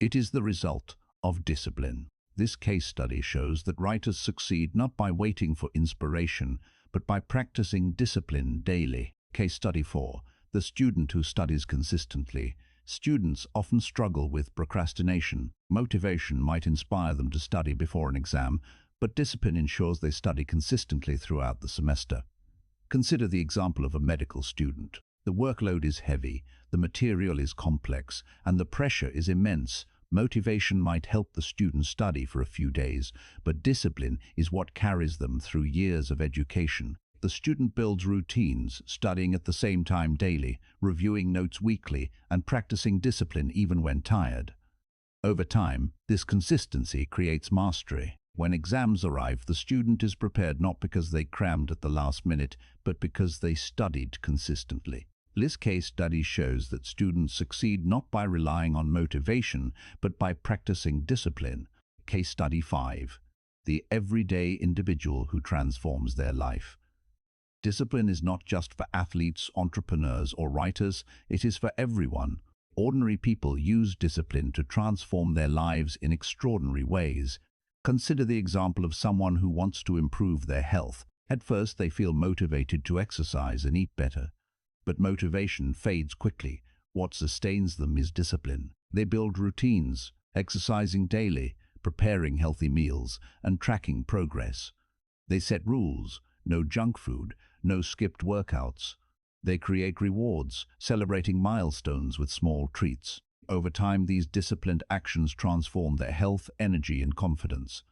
It is the result of discipline. This case study shows that writers succeed not by waiting for inspiration, but by practicing discipline daily. Case study 4. The student who studies consistently. Students often struggle with procrastination. Motivation might inspire them to study before an exam, but discipline ensures they study consistently throughout the semester. Consider the example of a medical student. The workload is heavy, the material is complex, and the pressure is immense. Motivation might help the student study for a few days, but discipline is what carries them through years of education. The student builds routines, studying at the same time daily, reviewing notes weekly, and practicing discipline even when tired. Over time, this consistency creates mastery. When exams arrive, the student is prepared not because they crammed at the last minute, but because they studied consistently. This case study shows that students succeed not by relying on motivation, but by practicing discipline. Case study 5. The everyday individual who transforms their life. Discipline is not just for athletes, entrepreneurs, or writers, it is for everyone. Ordinary people use discipline to transform their lives in extraordinary ways. Consider the example of someone who wants to improve their health. At first, they feel motivated to exercise and eat better. But motivation fades quickly. What sustains them is discipline. They build routines, exercising daily, preparing healthy meals, and tracking progress. They set rules: no junk food, no skipped workouts. They create rewards, celebrating milestones with small treats. Over time, these disciplined actions transform their health, energy, and confidence.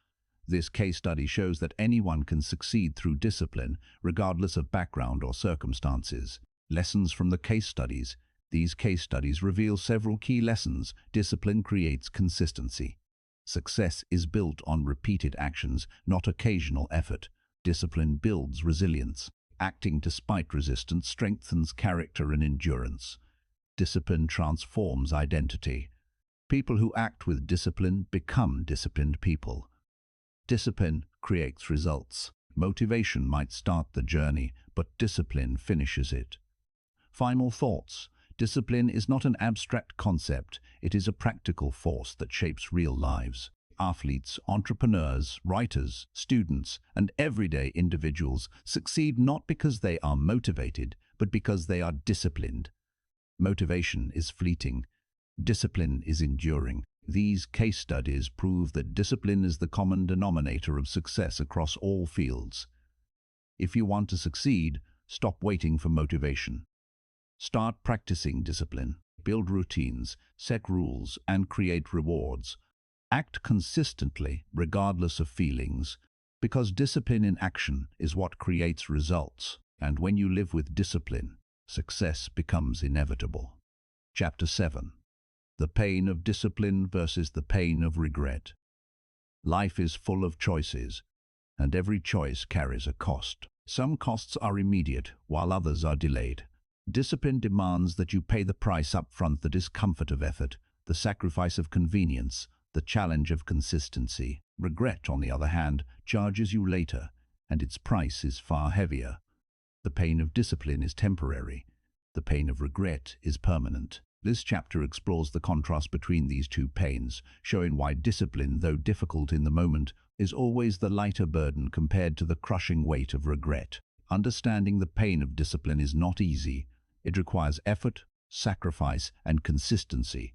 This case study shows that anyone can succeed through discipline, regardless of background or circumstances. Lessons from the case studies. These case studies reveal several key lessons. Discipline creates consistency. Success is built on repeated actions, not occasional effort. Discipline builds resilience. Acting despite resistance strengthens character and endurance. Discipline transforms identity. People who act with discipline become disciplined people. Discipline creates results. Motivation might start the journey, but discipline finishes it. Final thoughts. Discipline is not an abstract concept, it is a practical force that shapes real lives. Athletes, entrepreneurs, writers, students, and everyday individuals succeed not because they are motivated, but because they are disciplined. Motivation is fleeting. Discipline is enduring. These case studies prove that discipline is the common denominator of success across all fields. If you want to succeed, stop waiting for motivation. Start practicing discipline. Build routines, set rules, and create rewards. Act consistently, regardless of feelings, because discipline in action is what creates results. And when you live with discipline, success becomes inevitable. Chapter 7. The pain of discipline versus the pain of regret. Life is full of choices, and every choice carries a cost. Some costs are immediate, while others are delayed. Discipline demands that you pay the price up front, the discomfort of effort, the sacrifice of convenience, the challenge of consistency. Regret, on the other hand, charges you later, and its price is far heavier. The pain of discipline is temporary. The pain of regret is permanent. This chapter explores the contrast between these two pains, showing why discipline, though difficult in the moment, is always the lighter burden compared to the crushing weight of regret. Understanding the pain of discipline is not easy. It requires effort, sacrifice, and consistency.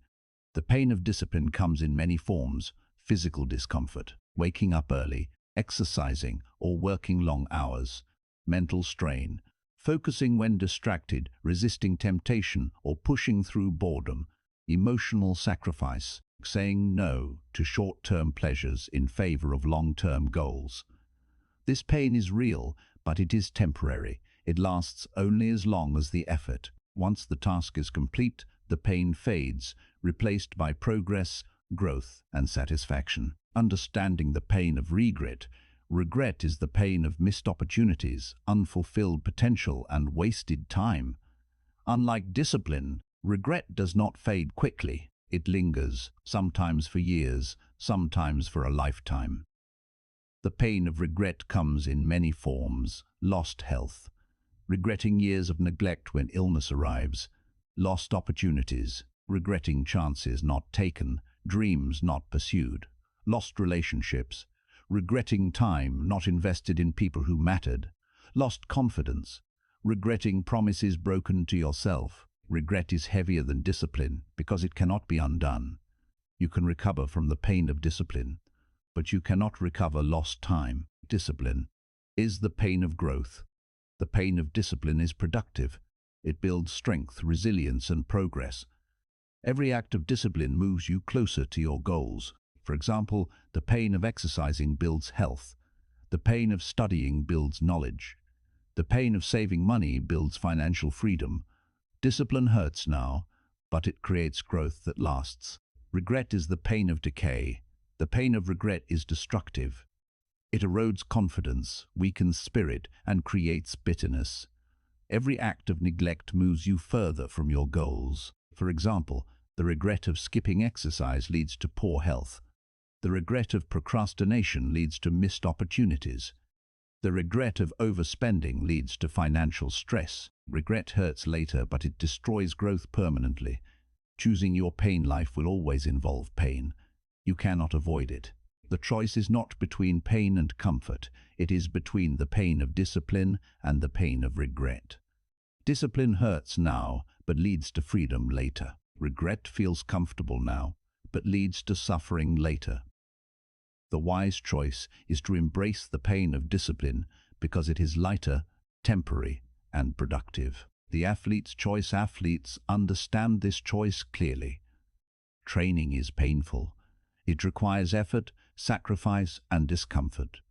The pain of discipline comes in many forms: physical discomfort, waking up early, exercising, or working long hours; mental strain, focusing when distracted, resisting temptation, or pushing through boredom; emotional sacrifice, saying no to short-term pleasures in favor of long-term goals. This pain is real, but it is temporary. It lasts only as long as the effort. Once the task is complete, the pain fades, replaced by progress, growth, and satisfaction. Understanding the pain of regret. Regret is the pain of missed opportunities, unfulfilled potential, and wasted time. Unlike discipline, regret does not fade quickly. It lingers, sometimes for years, sometimes for a lifetime. The pain of regret comes in many forms: lost health, regretting years of neglect when illness arrives; lost opportunities, regretting chances not taken, dreams not pursued; lost relationships, regretting time not invested in people who mattered; lost confidence, regretting promises broken to yourself. Regret is heavier than discipline because it cannot be undone. You can recover from the pain of discipline, but you cannot recover lost time. Discipline is the pain of growth. The pain of discipline is productive. It builds strength, resilience, and progress. Every act of discipline moves you closer to your goals. For example, the pain of exercising builds health. The pain of studying builds knowledge. The pain of saving money builds financial freedom. Discipline hurts now, but it creates growth that lasts. Regret is the pain of decay. The pain of regret is destructive. It erodes confidence, weakens spirit, and creates bitterness. Every act of neglect moves you further from your goals. For example, the regret of skipping exercise leads to poor health. The regret of procrastination leads to missed opportunities. The regret of overspending leads to financial stress. Regret hurts later, but it destroys growth permanently. Choosing your pain life will always involve pain. You cannot avoid it. The choice is not between pain and comfort. It is between the pain of discipline and the pain of regret. Discipline hurts now, but leads to freedom later. Regret feels comfortable now, but leads to suffering later. The wise choice is to embrace the pain of discipline because it is lighter, temporary, and productive. The athlete's choice. Athletes understand this choice clearly. Training is painful. It requires effort, sacrifice, and discomfort.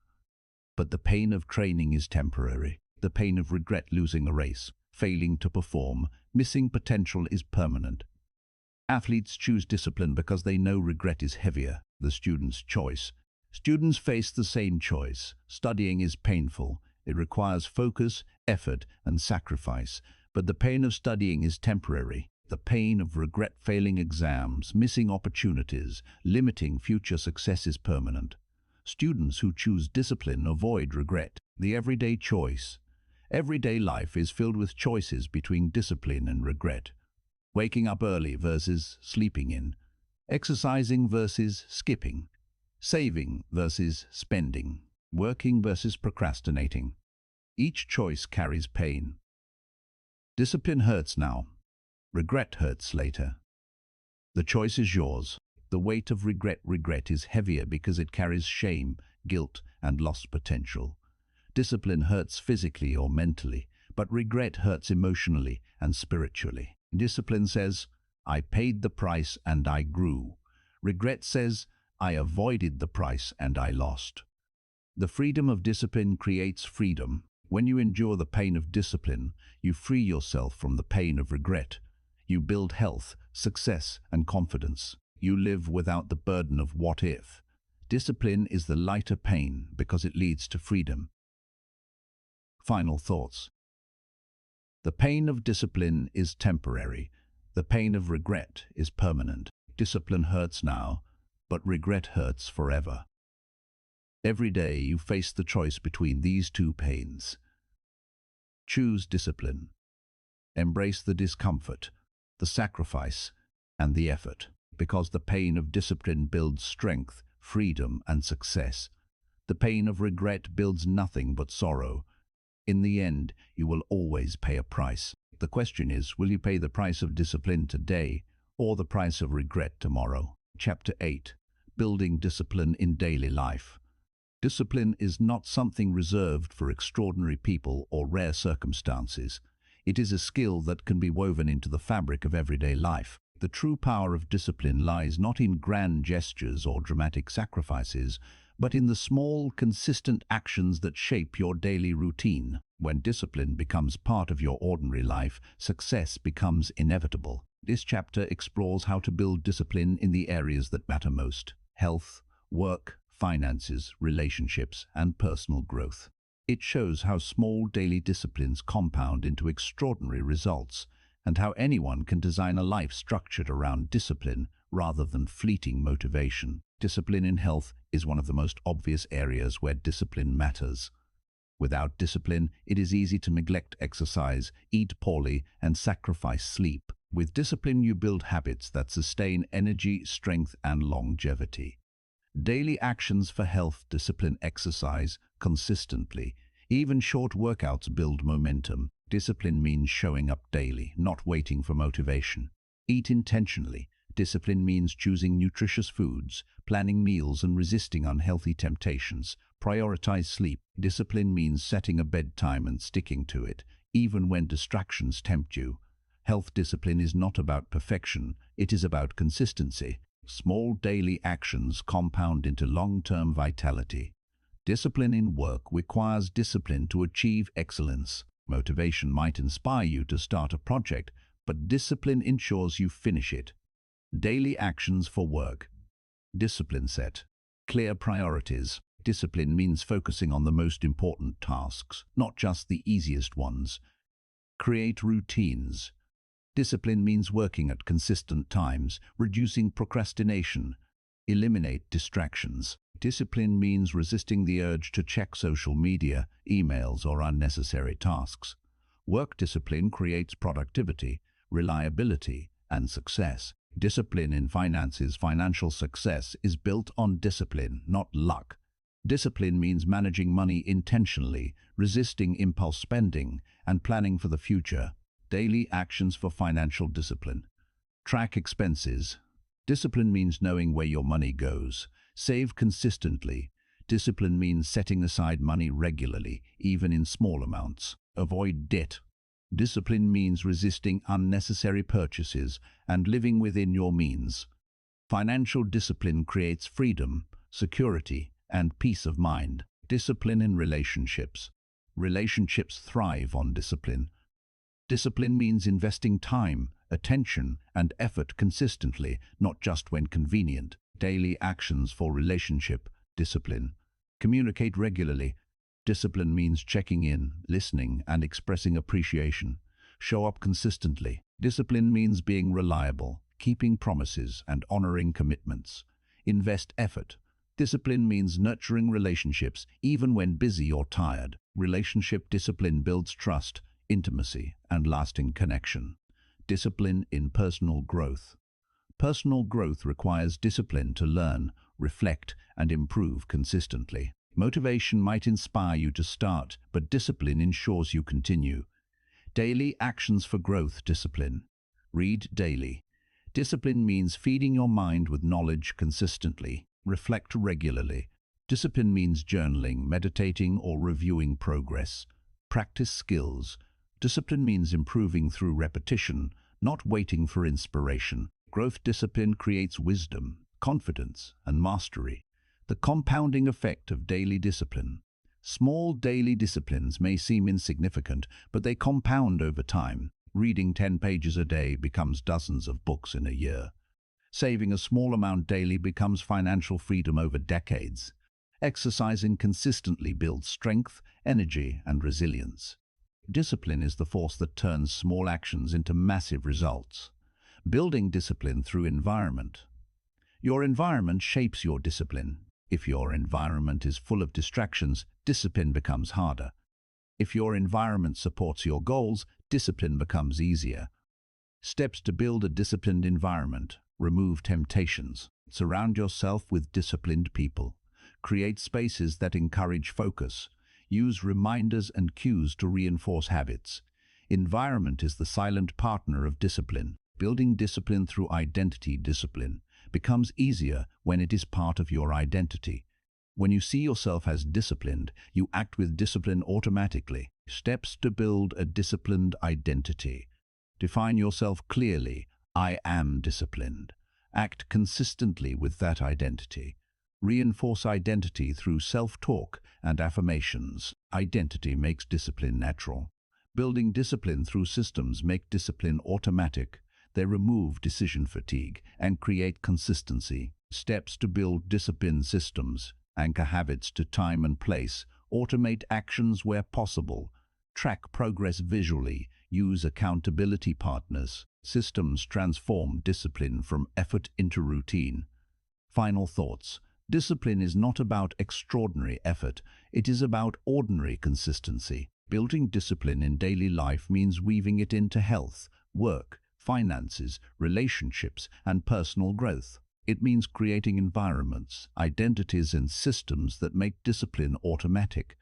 But the pain of training is temporary. The pain of regret, losing a race, failing to perform, missing potential, is permanent. Athletes choose discipline because they know regret is heavier. The student's choice. Students face the same choice. Studying is painful. It requires focus, effort, and sacrifice. But the pain of studying is temporary. The pain of regret, failing exams, missing opportunities, limiting future success, is permanent. Students who choose discipline avoid regret. The everyday choice. Everyday life is filled with choices between discipline and regret. Waking up early versus sleeping in. Exercising versus skipping. Saving versus spending. Working versus procrastinating. Each choice carries pain. Discipline hurts now. Regret hurts later. The choice is yours. The weight of regret is heavier because it carries shame, guilt, and lost potential. Discipline hurts physically or mentally, but regret hurts emotionally and spiritually. Discipline says, I paid the price and I grew. Regret says, I avoided the price and I lost. The freedom of discipline creates freedom. When you endure the pain of discipline, you free yourself from the pain of regret. You build health, success, and confidence. You live without the burden of what if. Discipline is the lighter pain because it leads to freedom. Final thoughts. The pain of discipline is temporary. The pain of regret is permanent. Discipline hurts now, but regret hurts forever. Every day you face the choice between these two pains. Choose discipline. Embrace the discomfort, the sacrifice, and the effort, because the pain of discipline builds strength, freedom, and success. The pain of regret builds nothing but sorrow. In the end, you will always pay a price. The question is, will you pay the price of discipline today or the price of regret tomorrow? Chapter 8. Building discipline in daily life. Discipline is not something reserved for extraordinary people or rare circumstances. It is a skill that can be woven into the fabric of everyday life. The true power of discipline lies not in grand gestures or dramatic sacrifices, but in the small, consistent actions that shape your daily routine. When discipline becomes part of your ordinary life, success becomes inevitable. This chapter explores how to build discipline in the areas that matter most: health, work, finances, relationships, and personal growth. It shows how small daily disciplines compound into extraordinary results, and how anyone can design a life structured around discipline rather than fleeting motivation. Discipline in health is one of the most obvious areas where discipline matters. Without discipline, it is easy to neglect exercise, eat poorly, and sacrifice sleep. With discipline, you build habits that sustain energy, strength, and longevity. Daily actions for health: discipline exercise consistently. Even short workouts build momentum. Discipline means showing up daily, not waiting for motivation. Eat intentionally. Discipline means choosing nutritious foods, planning meals, and resisting unhealthy temptations. Prioritize sleep. Discipline means setting a bedtime and sticking to it, even when distractions tempt you. Health discipline is not about perfection, it is about consistency. Small daily actions compound into long-term vitality. Discipline in work requires discipline to achieve excellence. Motivation might inspire you to start a project, but discipline ensures you finish it. Daily actions for work. Discipline set clear priorities. Discipline means focusing on the most important tasks, not just the easiest ones. Create routines. Discipline means working at consistent times, reducing procrastination. Eliminate distractions. Discipline means resisting the urge to check social media, emails, or unnecessary tasks. Work discipline creates productivity, reliability, and success. Discipline in finances. Financial success is built on discipline, not luck. Discipline means managing money intentionally, resisting impulse spending, and planning for the future. Daily actions for financial discipline. Track expenses. Discipline means knowing where your money goes. Save consistently. Discipline means setting aside money regularly, even in small amounts. Avoid debt. Discipline means resisting unnecessary purchases and living within your means. Financial discipline creates freedom, security, and peace of mind. Discipline in relationships. Relationships thrive on discipline. Discipline means investing time, attention, and effort consistently, not just when convenient. Daily actions for relationship discipline. Communicate regularly. Discipline means checking in, listening, and expressing appreciation. Show up consistently. Discipline means being reliable, keeping promises, and honoring commitments. Invest effort. Discipline means nurturing relationships, even when busy or tired. Relationship discipline builds trust, intimacy, and lasting connection. Discipline in personal growth. Personal growth requires discipline to learn, reflect, and improve consistently. Motivation might inspire you to start, but discipline ensures you continue. Daily actions for growth discipline. Read daily. Discipline means feeding your mind with knowledge consistently. Reflect regularly. Discipline means journaling, meditating, or reviewing progress. Practice skills. Discipline means improving through repetition, not waiting for inspiration. Growth discipline creates wisdom, confidence, and mastery. The compounding effect of daily discipline. Small daily disciplines may seem insignificant, but they compound over time. Reading 10 pages a day becomes dozens of books in a year. Saving a small amount daily becomes financial freedom over decades. Exercising consistently builds strength, energy, and resilience. Discipline is the force that turns small actions into massive results. Building discipline through environment. Your environment shapes your discipline. If your environment is full of distractions, discipline becomes harder. If your environment supports your goals, discipline becomes easier. Steps to build a disciplined environment. Remove temptations. Surround yourself with disciplined people. Create spaces that encourage focus. Use reminders and cues to reinforce habits. Environment is the silent partner of discipline. Building discipline through identity discipline becomes easier when it is part of your identity. When you see yourself as disciplined, you act with discipline automatically. Steps to build a disciplined identity. Define yourself clearly. I am disciplined. Act consistently with that identity. Reinforce identity through self-talk and affirmations. Identity makes discipline natural. Building discipline through systems make discipline automatic. They remove decision fatigue and create consistency. Steps to build discipline systems. Anchor habits to time and place. Automate actions where possible. Track progress visually. Use accountability partners. Systems transform discipline from effort into routine. Final thoughts. Discipline is not about extraordinary effort. It is about ordinary consistency. Building discipline in daily life means weaving it into health, work, finances, relationships, and personal growth. It means creating environments, identities, and systems that make discipline automatic.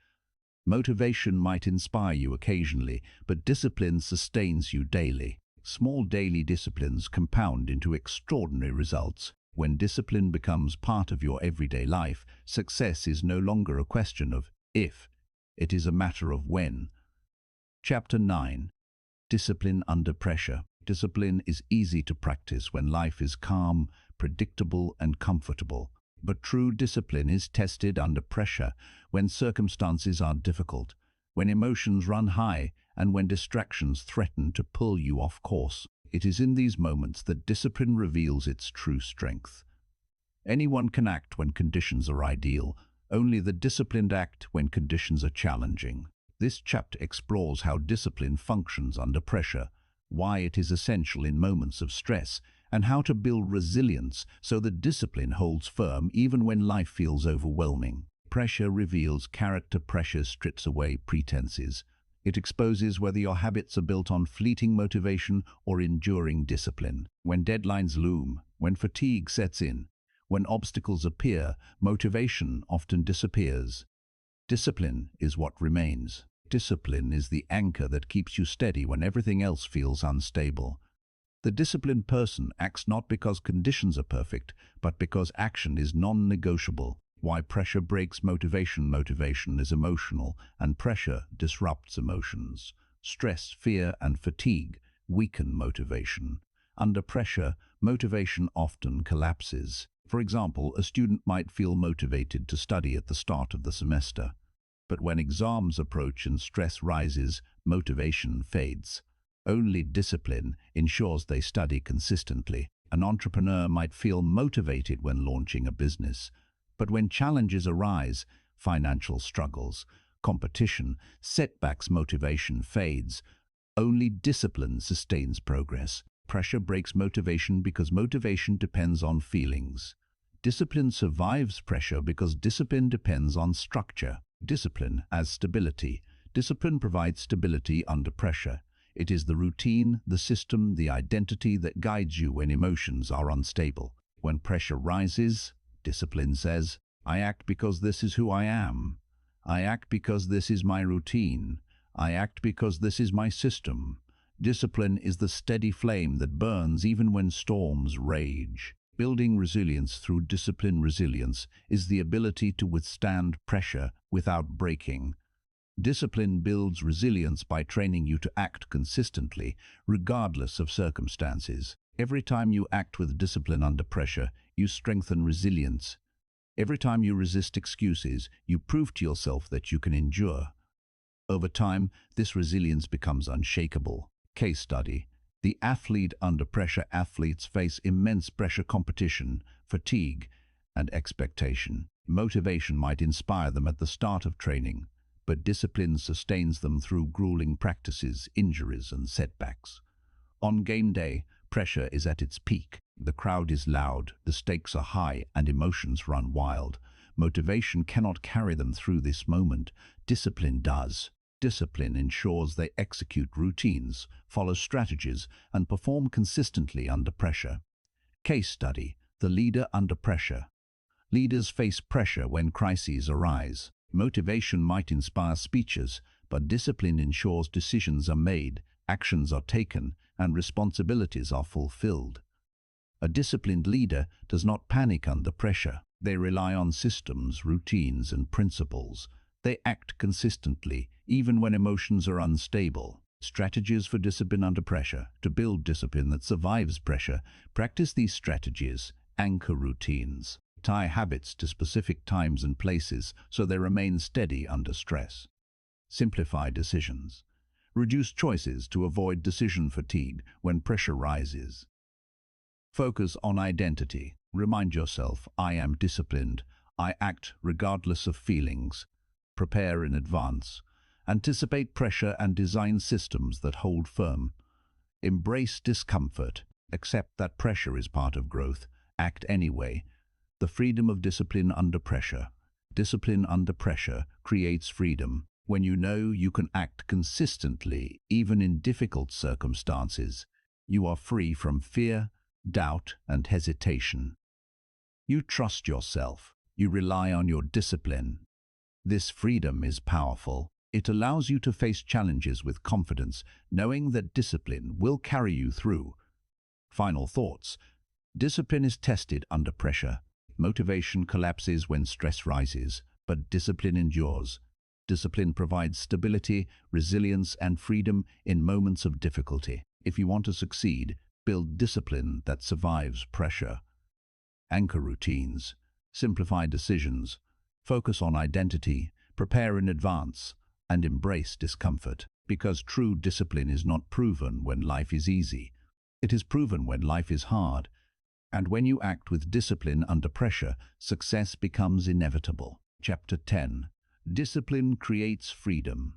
Motivation might inspire you occasionally, but discipline sustains you daily. Small daily disciplines compound into extraordinary results. When discipline becomes part of your everyday life, success is no longer a question of if, it is a matter of when. Chapter 9. Discipline under pressure. Discipline is easy to practice when life is calm, predictable, and comfortable. But true discipline is tested under pressure, when circumstances are difficult, when emotions run high, and when distractions threaten to pull you off course. It is in these moments that discipline reveals its true strength. Anyone can act when conditions are ideal. Only the disciplined act when conditions are challenging. This chapter explores how discipline functions under pressure, why it is essential in moments of stress, and how to build resilience so that discipline holds firm even when life feels overwhelming. Pressure reveals character. Pressure strips away pretenses. It exposes whether your habits are built on fleeting motivation or enduring discipline. When deadlines loom, when fatigue sets in, when obstacles appear, motivation often disappears. Discipline is what remains. Discipline is the anchor that keeps you steady when everything else feels unstable. The disciplined person acts not because conditions are perfect, but because action is non-negotiable. Why pressure breaks motivation. Motivation is emotional, and pressure disrupts emotions. Stress, fear, and fatigue weaken motivation. Under pressure, motivation often collapses. For example, a student might feel motivated to study at the start of the semester. But when exams approach and stress rises, motivation fades. Only discipline ensures they study consistently. An entrepreneur might feel motivated when launching a business. But when challenges arise, financial struggles, competition, setbacks, motivation fades. Only discipline sustains progress. Pressure breaks motivation because motivation depends on feelings. Discipline survives pressure because discipline depends on structure. Discipline as stability. Discipline provides stability under pressure. It is the routine, the system, the identity that guides you when emotions are unstable. When pressure rises, discipline says, I act because this is who I am. I act because this is my routine. I act because this is my system. Discipline is the steady flame that burns even when storms rage. Building resilience through discipline. Resilience is the ability to withstand pressure without breaking. Discipline builds resilience by training you to act consistently, regardless of circumstances. Every time you act with discipline under pressure, you strengthen resilience. Every time you resist excuses, you prove to yourself that you can endure. Over time, this resilience becomes unshakable. Case study. The athlete under pressure. Athletes face immense pressure, competition, fatigue, and expectation. Motivation might inspire them at the start of training, but discipline sustains them through grueling practices, injuries, and setbacks. On game day, pressure is at its peak. The crowd is loud, the stakes are high, and emotions run wild. Motivation cannot carry them through this moment. Discipline does. Discipline ensures they execute routines, follow strategies, and perform consistently under pressure. Case study. The leader under pressure. Leaders face pressure when crises arise. Motivation might inspire speeches, but discipline ensures decisions are made, actions are taken, and responsibilities are fulfilled. A disciplined leader does not panic under pressure. They rely on systems, routines, and principles. They act consistently, even when emotions are unstable. Strategies for discipline under pressure. To build discipline that survives pressure, practice these strategies. Anchor routines. Tie habits to specific times and places so they remain steady under stress. Simplify decisions. Reduce choices to avoid decision fatigue when pressure rises. Focus on identity. Remind yourself, I am disciplined. I act regardless of feelings. Prepare in advance. Anticipate pressure and design systems that hold firm. Embrace discomfort. Accept that pressure is part of growth. Act anyway. The freedom of discipline under pressure. Discipline under pressure creates freedom. When you know you can act consistently, even in difficult circumstances, you are free from fear, doubt, and hesitation. You trust yourself. You rely on your discipline. This freedom is powerful. It allows you to face challenges with confidence, knowing that discipline will carry you through. Final thoughts. Discipline is tested under pressure. Motivation collapses when stress rises, but discipline endures. Discipline provides stability, resilience, and freedom in moments of difficulty. If you want to succeed, build discipline that survives pressure. Anchor routines. Simplify decisions. Focus on identity. Prepare in advance. And embrace discomfort. Because true discipline is not proven when life is easy. It is proven when life is hard. And when you act with discipline under pressure, success becomes inevitable. Chapter 10. Discipline creates freedom.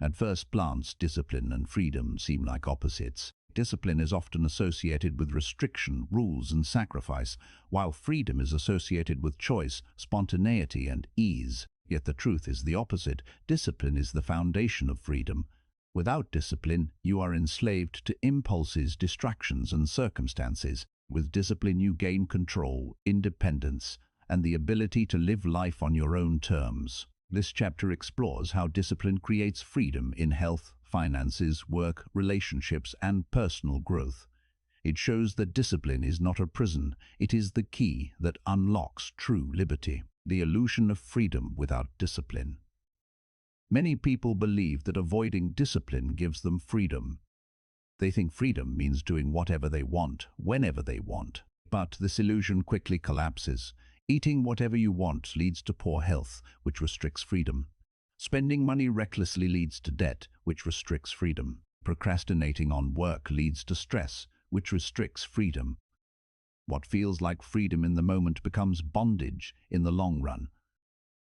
At first glance, discipline and freedom seem like opposites. Discipline is often associated with restriction, rules, and sacrifice, while freedom is associated with choice, spontaneity, and ease. Yet the truth is the opposite. Discipline is the foundation of freedom. Without discipline, you are enslaved to impulses, distractions, and circumstances. With discipline, you gain control, independence, and the ability to live life on your own terms. This chapter explores how discipline creates freedom in health, finances, work, relationships, and personal growth. It shows that discipline is not a prison. It is the key that unlocks true liberty. The illusion of freedom without discipline. Many people believe that avoiding discipline gives them freedom. They think freedom means doing whatever they want, whenever they want. But this illusion quickly collapses. Eating whatever you want leads to poor health, which restricts freedom. Spending money recklessly leads to debt, which restricts freedom. Procrastinating on work leads to stress, which restricts freedom. What feels like freedom in the moment becomes bondage in the long run.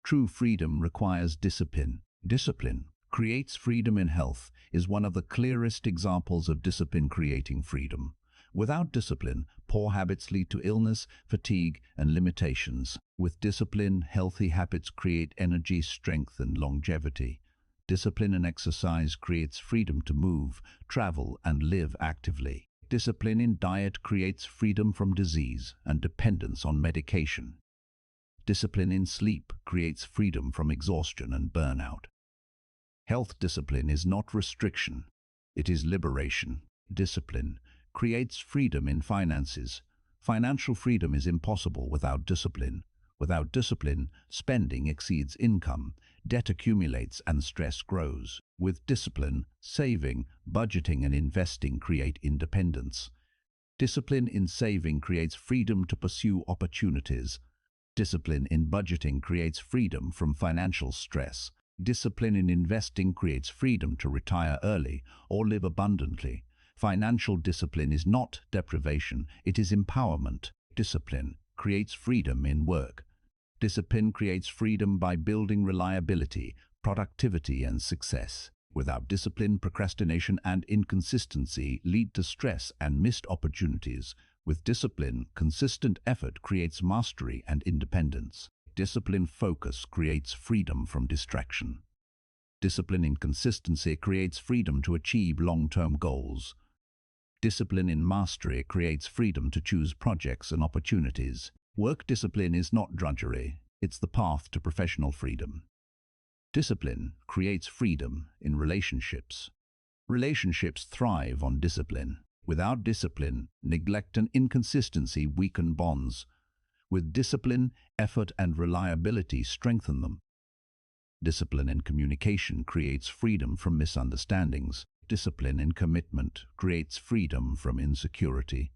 True freedom requires discipline. Discipline creates freedom in health is one of the clearest examples of discipline creating freedom. Without discipline, poor habits lead to illness, fatigue, and limitations. With discipline, healthy habits create energy, strength, and longevity. Discipline and exercise creates freedom to move, travel, and live actively. Discipline in diet creates freedom from disease and dependence on medication. Discipline in sleep creates freedom from exhaustion and burnout. Health discipline is not restriction. It is liberation. Discipline creates freedom in finances. Financial freedom is impossible without discipline. Without discipline, spending exceeds income, debt accumulates and stress grows. With discipline, saving, budgeting and investing create independence. Discipline in saving creates freedom to pursue opportunities. Discipline in budgeting creates freedom from financial stress. Discipline in investing creates freedom to retire early or live abundantly. Financial discipline is not deprivation, it is empowerment. Discipline creates freedom in work. Discipline creates freedom by building reliability, productivity and success. Without discipline, procrastination and inconsistency lead to stress and missed opportunities. With discipline, consistent effort creates mastery and independence. Discipline focus creates freedom from distraction. Discipline in consistency creates freedom to achieve long-term goals. Discipline in mastery creates freedom to choose projects and opportunities. Work discipline is not drudgery, it's the path to professional freedom. Discipline creates freedom in relationships. Relationships thrive on discipline. Without discipline, neglect and inconsistency weaken bonds. With discipline, effort and reliability strengthen them. Discipline in communication creates freedom from misunderstandings. Discipline in commitment creates freedom from insecurity.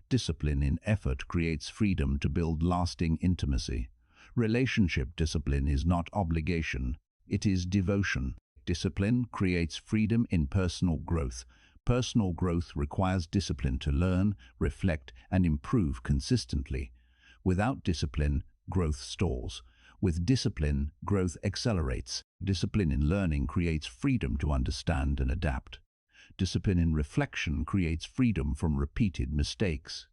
Discipline in effort creates freedom to build lasting intimacy. Relationship discipline is not obligation, it is devotion. Discipline creates freedom in personal growth. Personal growth requires discipline to learn, reflect, and improve consistently. Without discipline, growth stalls. With discipline, growth accelerates. Discipline in learning creates freedom to understand and adapt. Discipline in reflection creates freedom from repeated mistakes.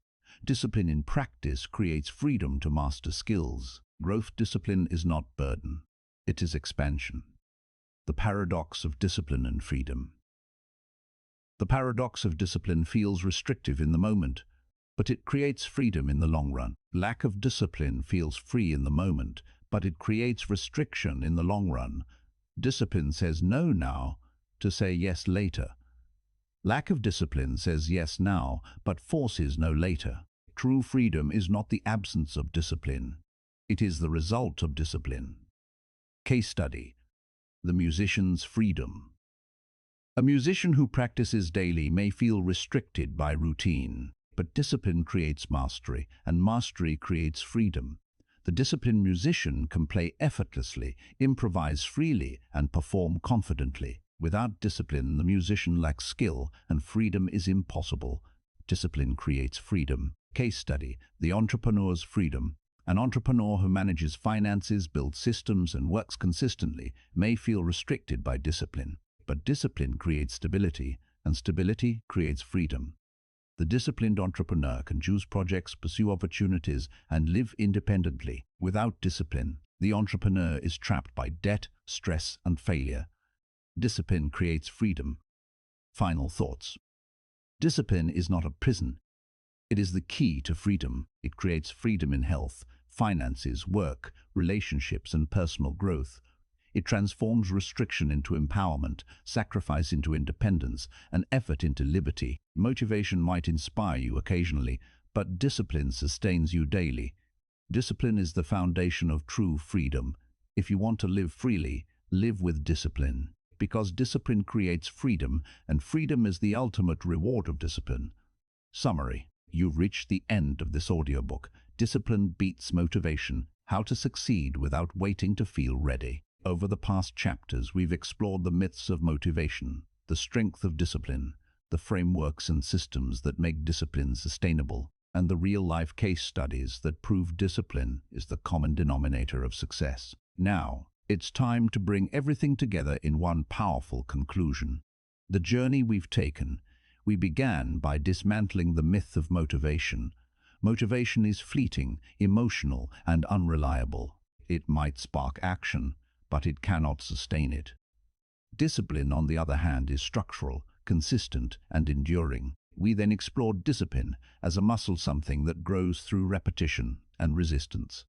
Discipline in practice creates freedom to master skills. Growth discipline is not burden. It is expansion. The paradox of discipline and freedom. The paradox of discipline feels restrictive in the moment, but it creates freedom in the long run. Lack of discipline feels free in the moment, but it creates restriction in the long run. Discipline says no now to say yes later. Lack of discipline says yes now, but forces no later. True freedom is not the absence of discipline. It is the result of discipline. Case study: the musician's freedom. A musician who practices daily may feel restricted by routine, but discipline creates mastery, and mastery creates freedom. The disciplined musician can play effortlessly, improvise freely, and perform confidently. Without discipline, the musician lacks skill, and freedom is impossible. Discipline creates freedom. Case study: the entrepreneur's freedom. An entrepreneur who manages finances, builds systems, and works consistently may feel restricted by discipline. But discipline creates stability, and stability creates freedom. The disciplined entrepreneur can choose projects, pursue opportunities, and live independently. Without discipline, the entrepreneur is trapped by debt, stress, and failure. Discipline creates freedom. Final thoughts. Discipline is not a prison. It is the key to freedom. It creates freedom in health, finances, work, relationships, and personal growth. It transforms restriction into empowerment, sacrifice into independence, and effort into liberty. Motivation might inspire you occasionally, but discipline sustains you daily. Discipline is the foundation of true freedom. If you want to live freely, live with discipline. Because discipline creates freedom, and freedom is the ultimate reward of discipline. Summary: you've reached the end of this audiobook. Discipline beats motivation: how to succeed without waiting to feel ready. Over the past chapters, we've explored the myths of motivation, the strength of discipline, the frameworks and systems that make discipline sustainable, and the real-life case studies that prove discipline is the common denominator of success. Now, it's time to bring everything together in one powerful conclusion. The journey we've taken. We began by dismantling the myth of motivation. Motivation is fleeting, emotional, and unreliable. It might spark action, but it cannot sustain it. Discipline, on the other hand, is structural, consistent, and enduring. We then explored discipline as a muscle, something that grows through repetition and resistance.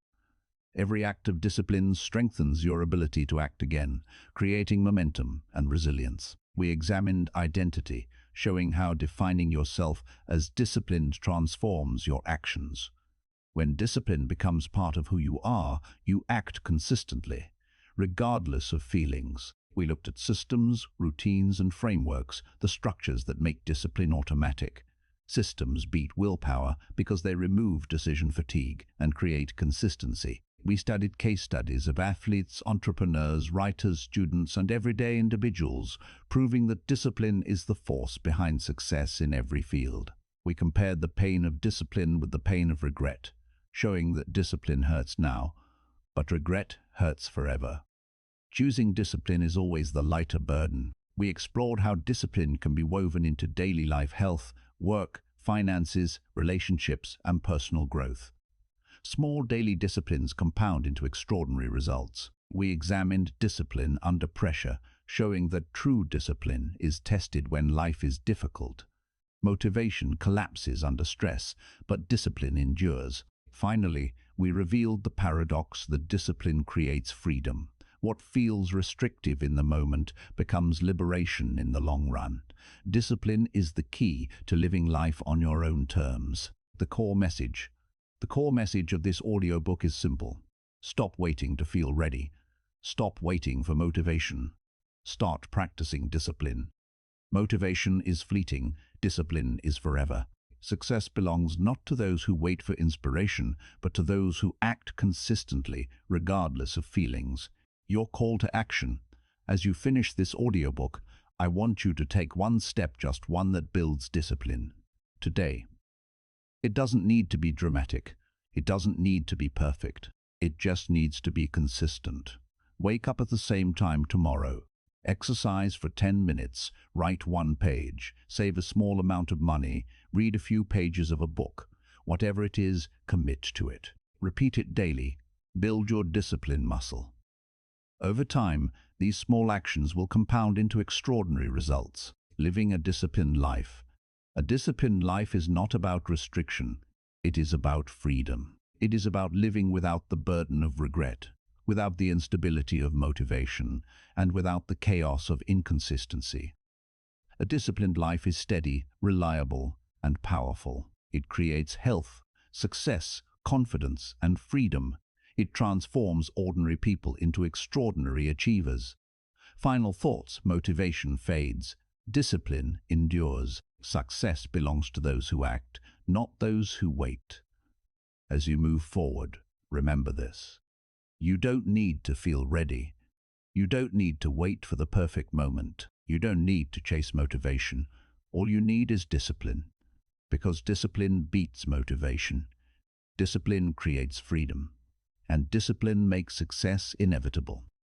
Every act of discipline strengthens your ability to act again, creating momentum and resilience. We examined identity, showing how defining yourself as disciplined transforms your actions. When discipline becomes part of who you are, you act consistently, regardless of feelings. We looked at systems, routines, and frameworks, the structures that make discipline automatic. Systems beat willpower because they remove decision fatigue and create consistency. We studied case studies of athletes, entrepreneurs, writers, students, and everyday individuals, proving that discipline is the force behind success in every field. We compared the pain of discipline with the pain of regret, showing that discipline hurts now, but regret hurts forever. Choosing discipline is always the lighter burden. We explored how discipline can be woven into daily life health, work, finances, relationships, and personal growth. Small daily disciplines compound into extraordinary results. We examined discipline under pressure, showing that true discipline is tested when life is difficult. Motivation collapses under stress, but discipline endures. Finally, we revealed the paradox that discipline creates freedom. What feels restrictive in the moment becomes liberation in the long run. Discipline is the key to living life on your own terms. The core message of this audiobook is simple. Stop waiting to feel ready. Stop waiting for motivation. Start practicing discipline. Motivation is fleeting, discipline is forever. Success belongs not to those who wait for inspiration, but to those who act consistently, regardless of feelings. Your call to action. As you finish this audiobook, I want you to take one step, just one that builds discipline. Today. It doesn't need to be dramatic. It doesn't need to be perfect. It just needs to be consistent. Wake up at the same time tomorrow. Exercise for 10 minutes. Write one page. Save a small amount of money. Read a few pages of a book. Whatever it is, commit to it. Repeat it daily. Build your discipline muscle. Over time, these small actions will compound into extraordinary results. Living a disciplined life. A disciplined life is not about restriction. It is about freedom. It is about living without the burden of regret, without the instability of motivation, and without the chaos of inconsistency. A disciplined life is steady, reliable, and powerful. It creates health, success, confidence, and freedom. It transforms ordinary people into extraordinary achievers. Final thoughts: motivation fades. Discipline endures. Success belongs to those who act, not those who wait. As you move forward, remember this. You don't need to feel ready. You don't need to wait for the perfect moment. You don't need to chase motivation. All you need is discipline. Because discipline beats motivation. Discipline creates freedom. And discipline makes success inevitable.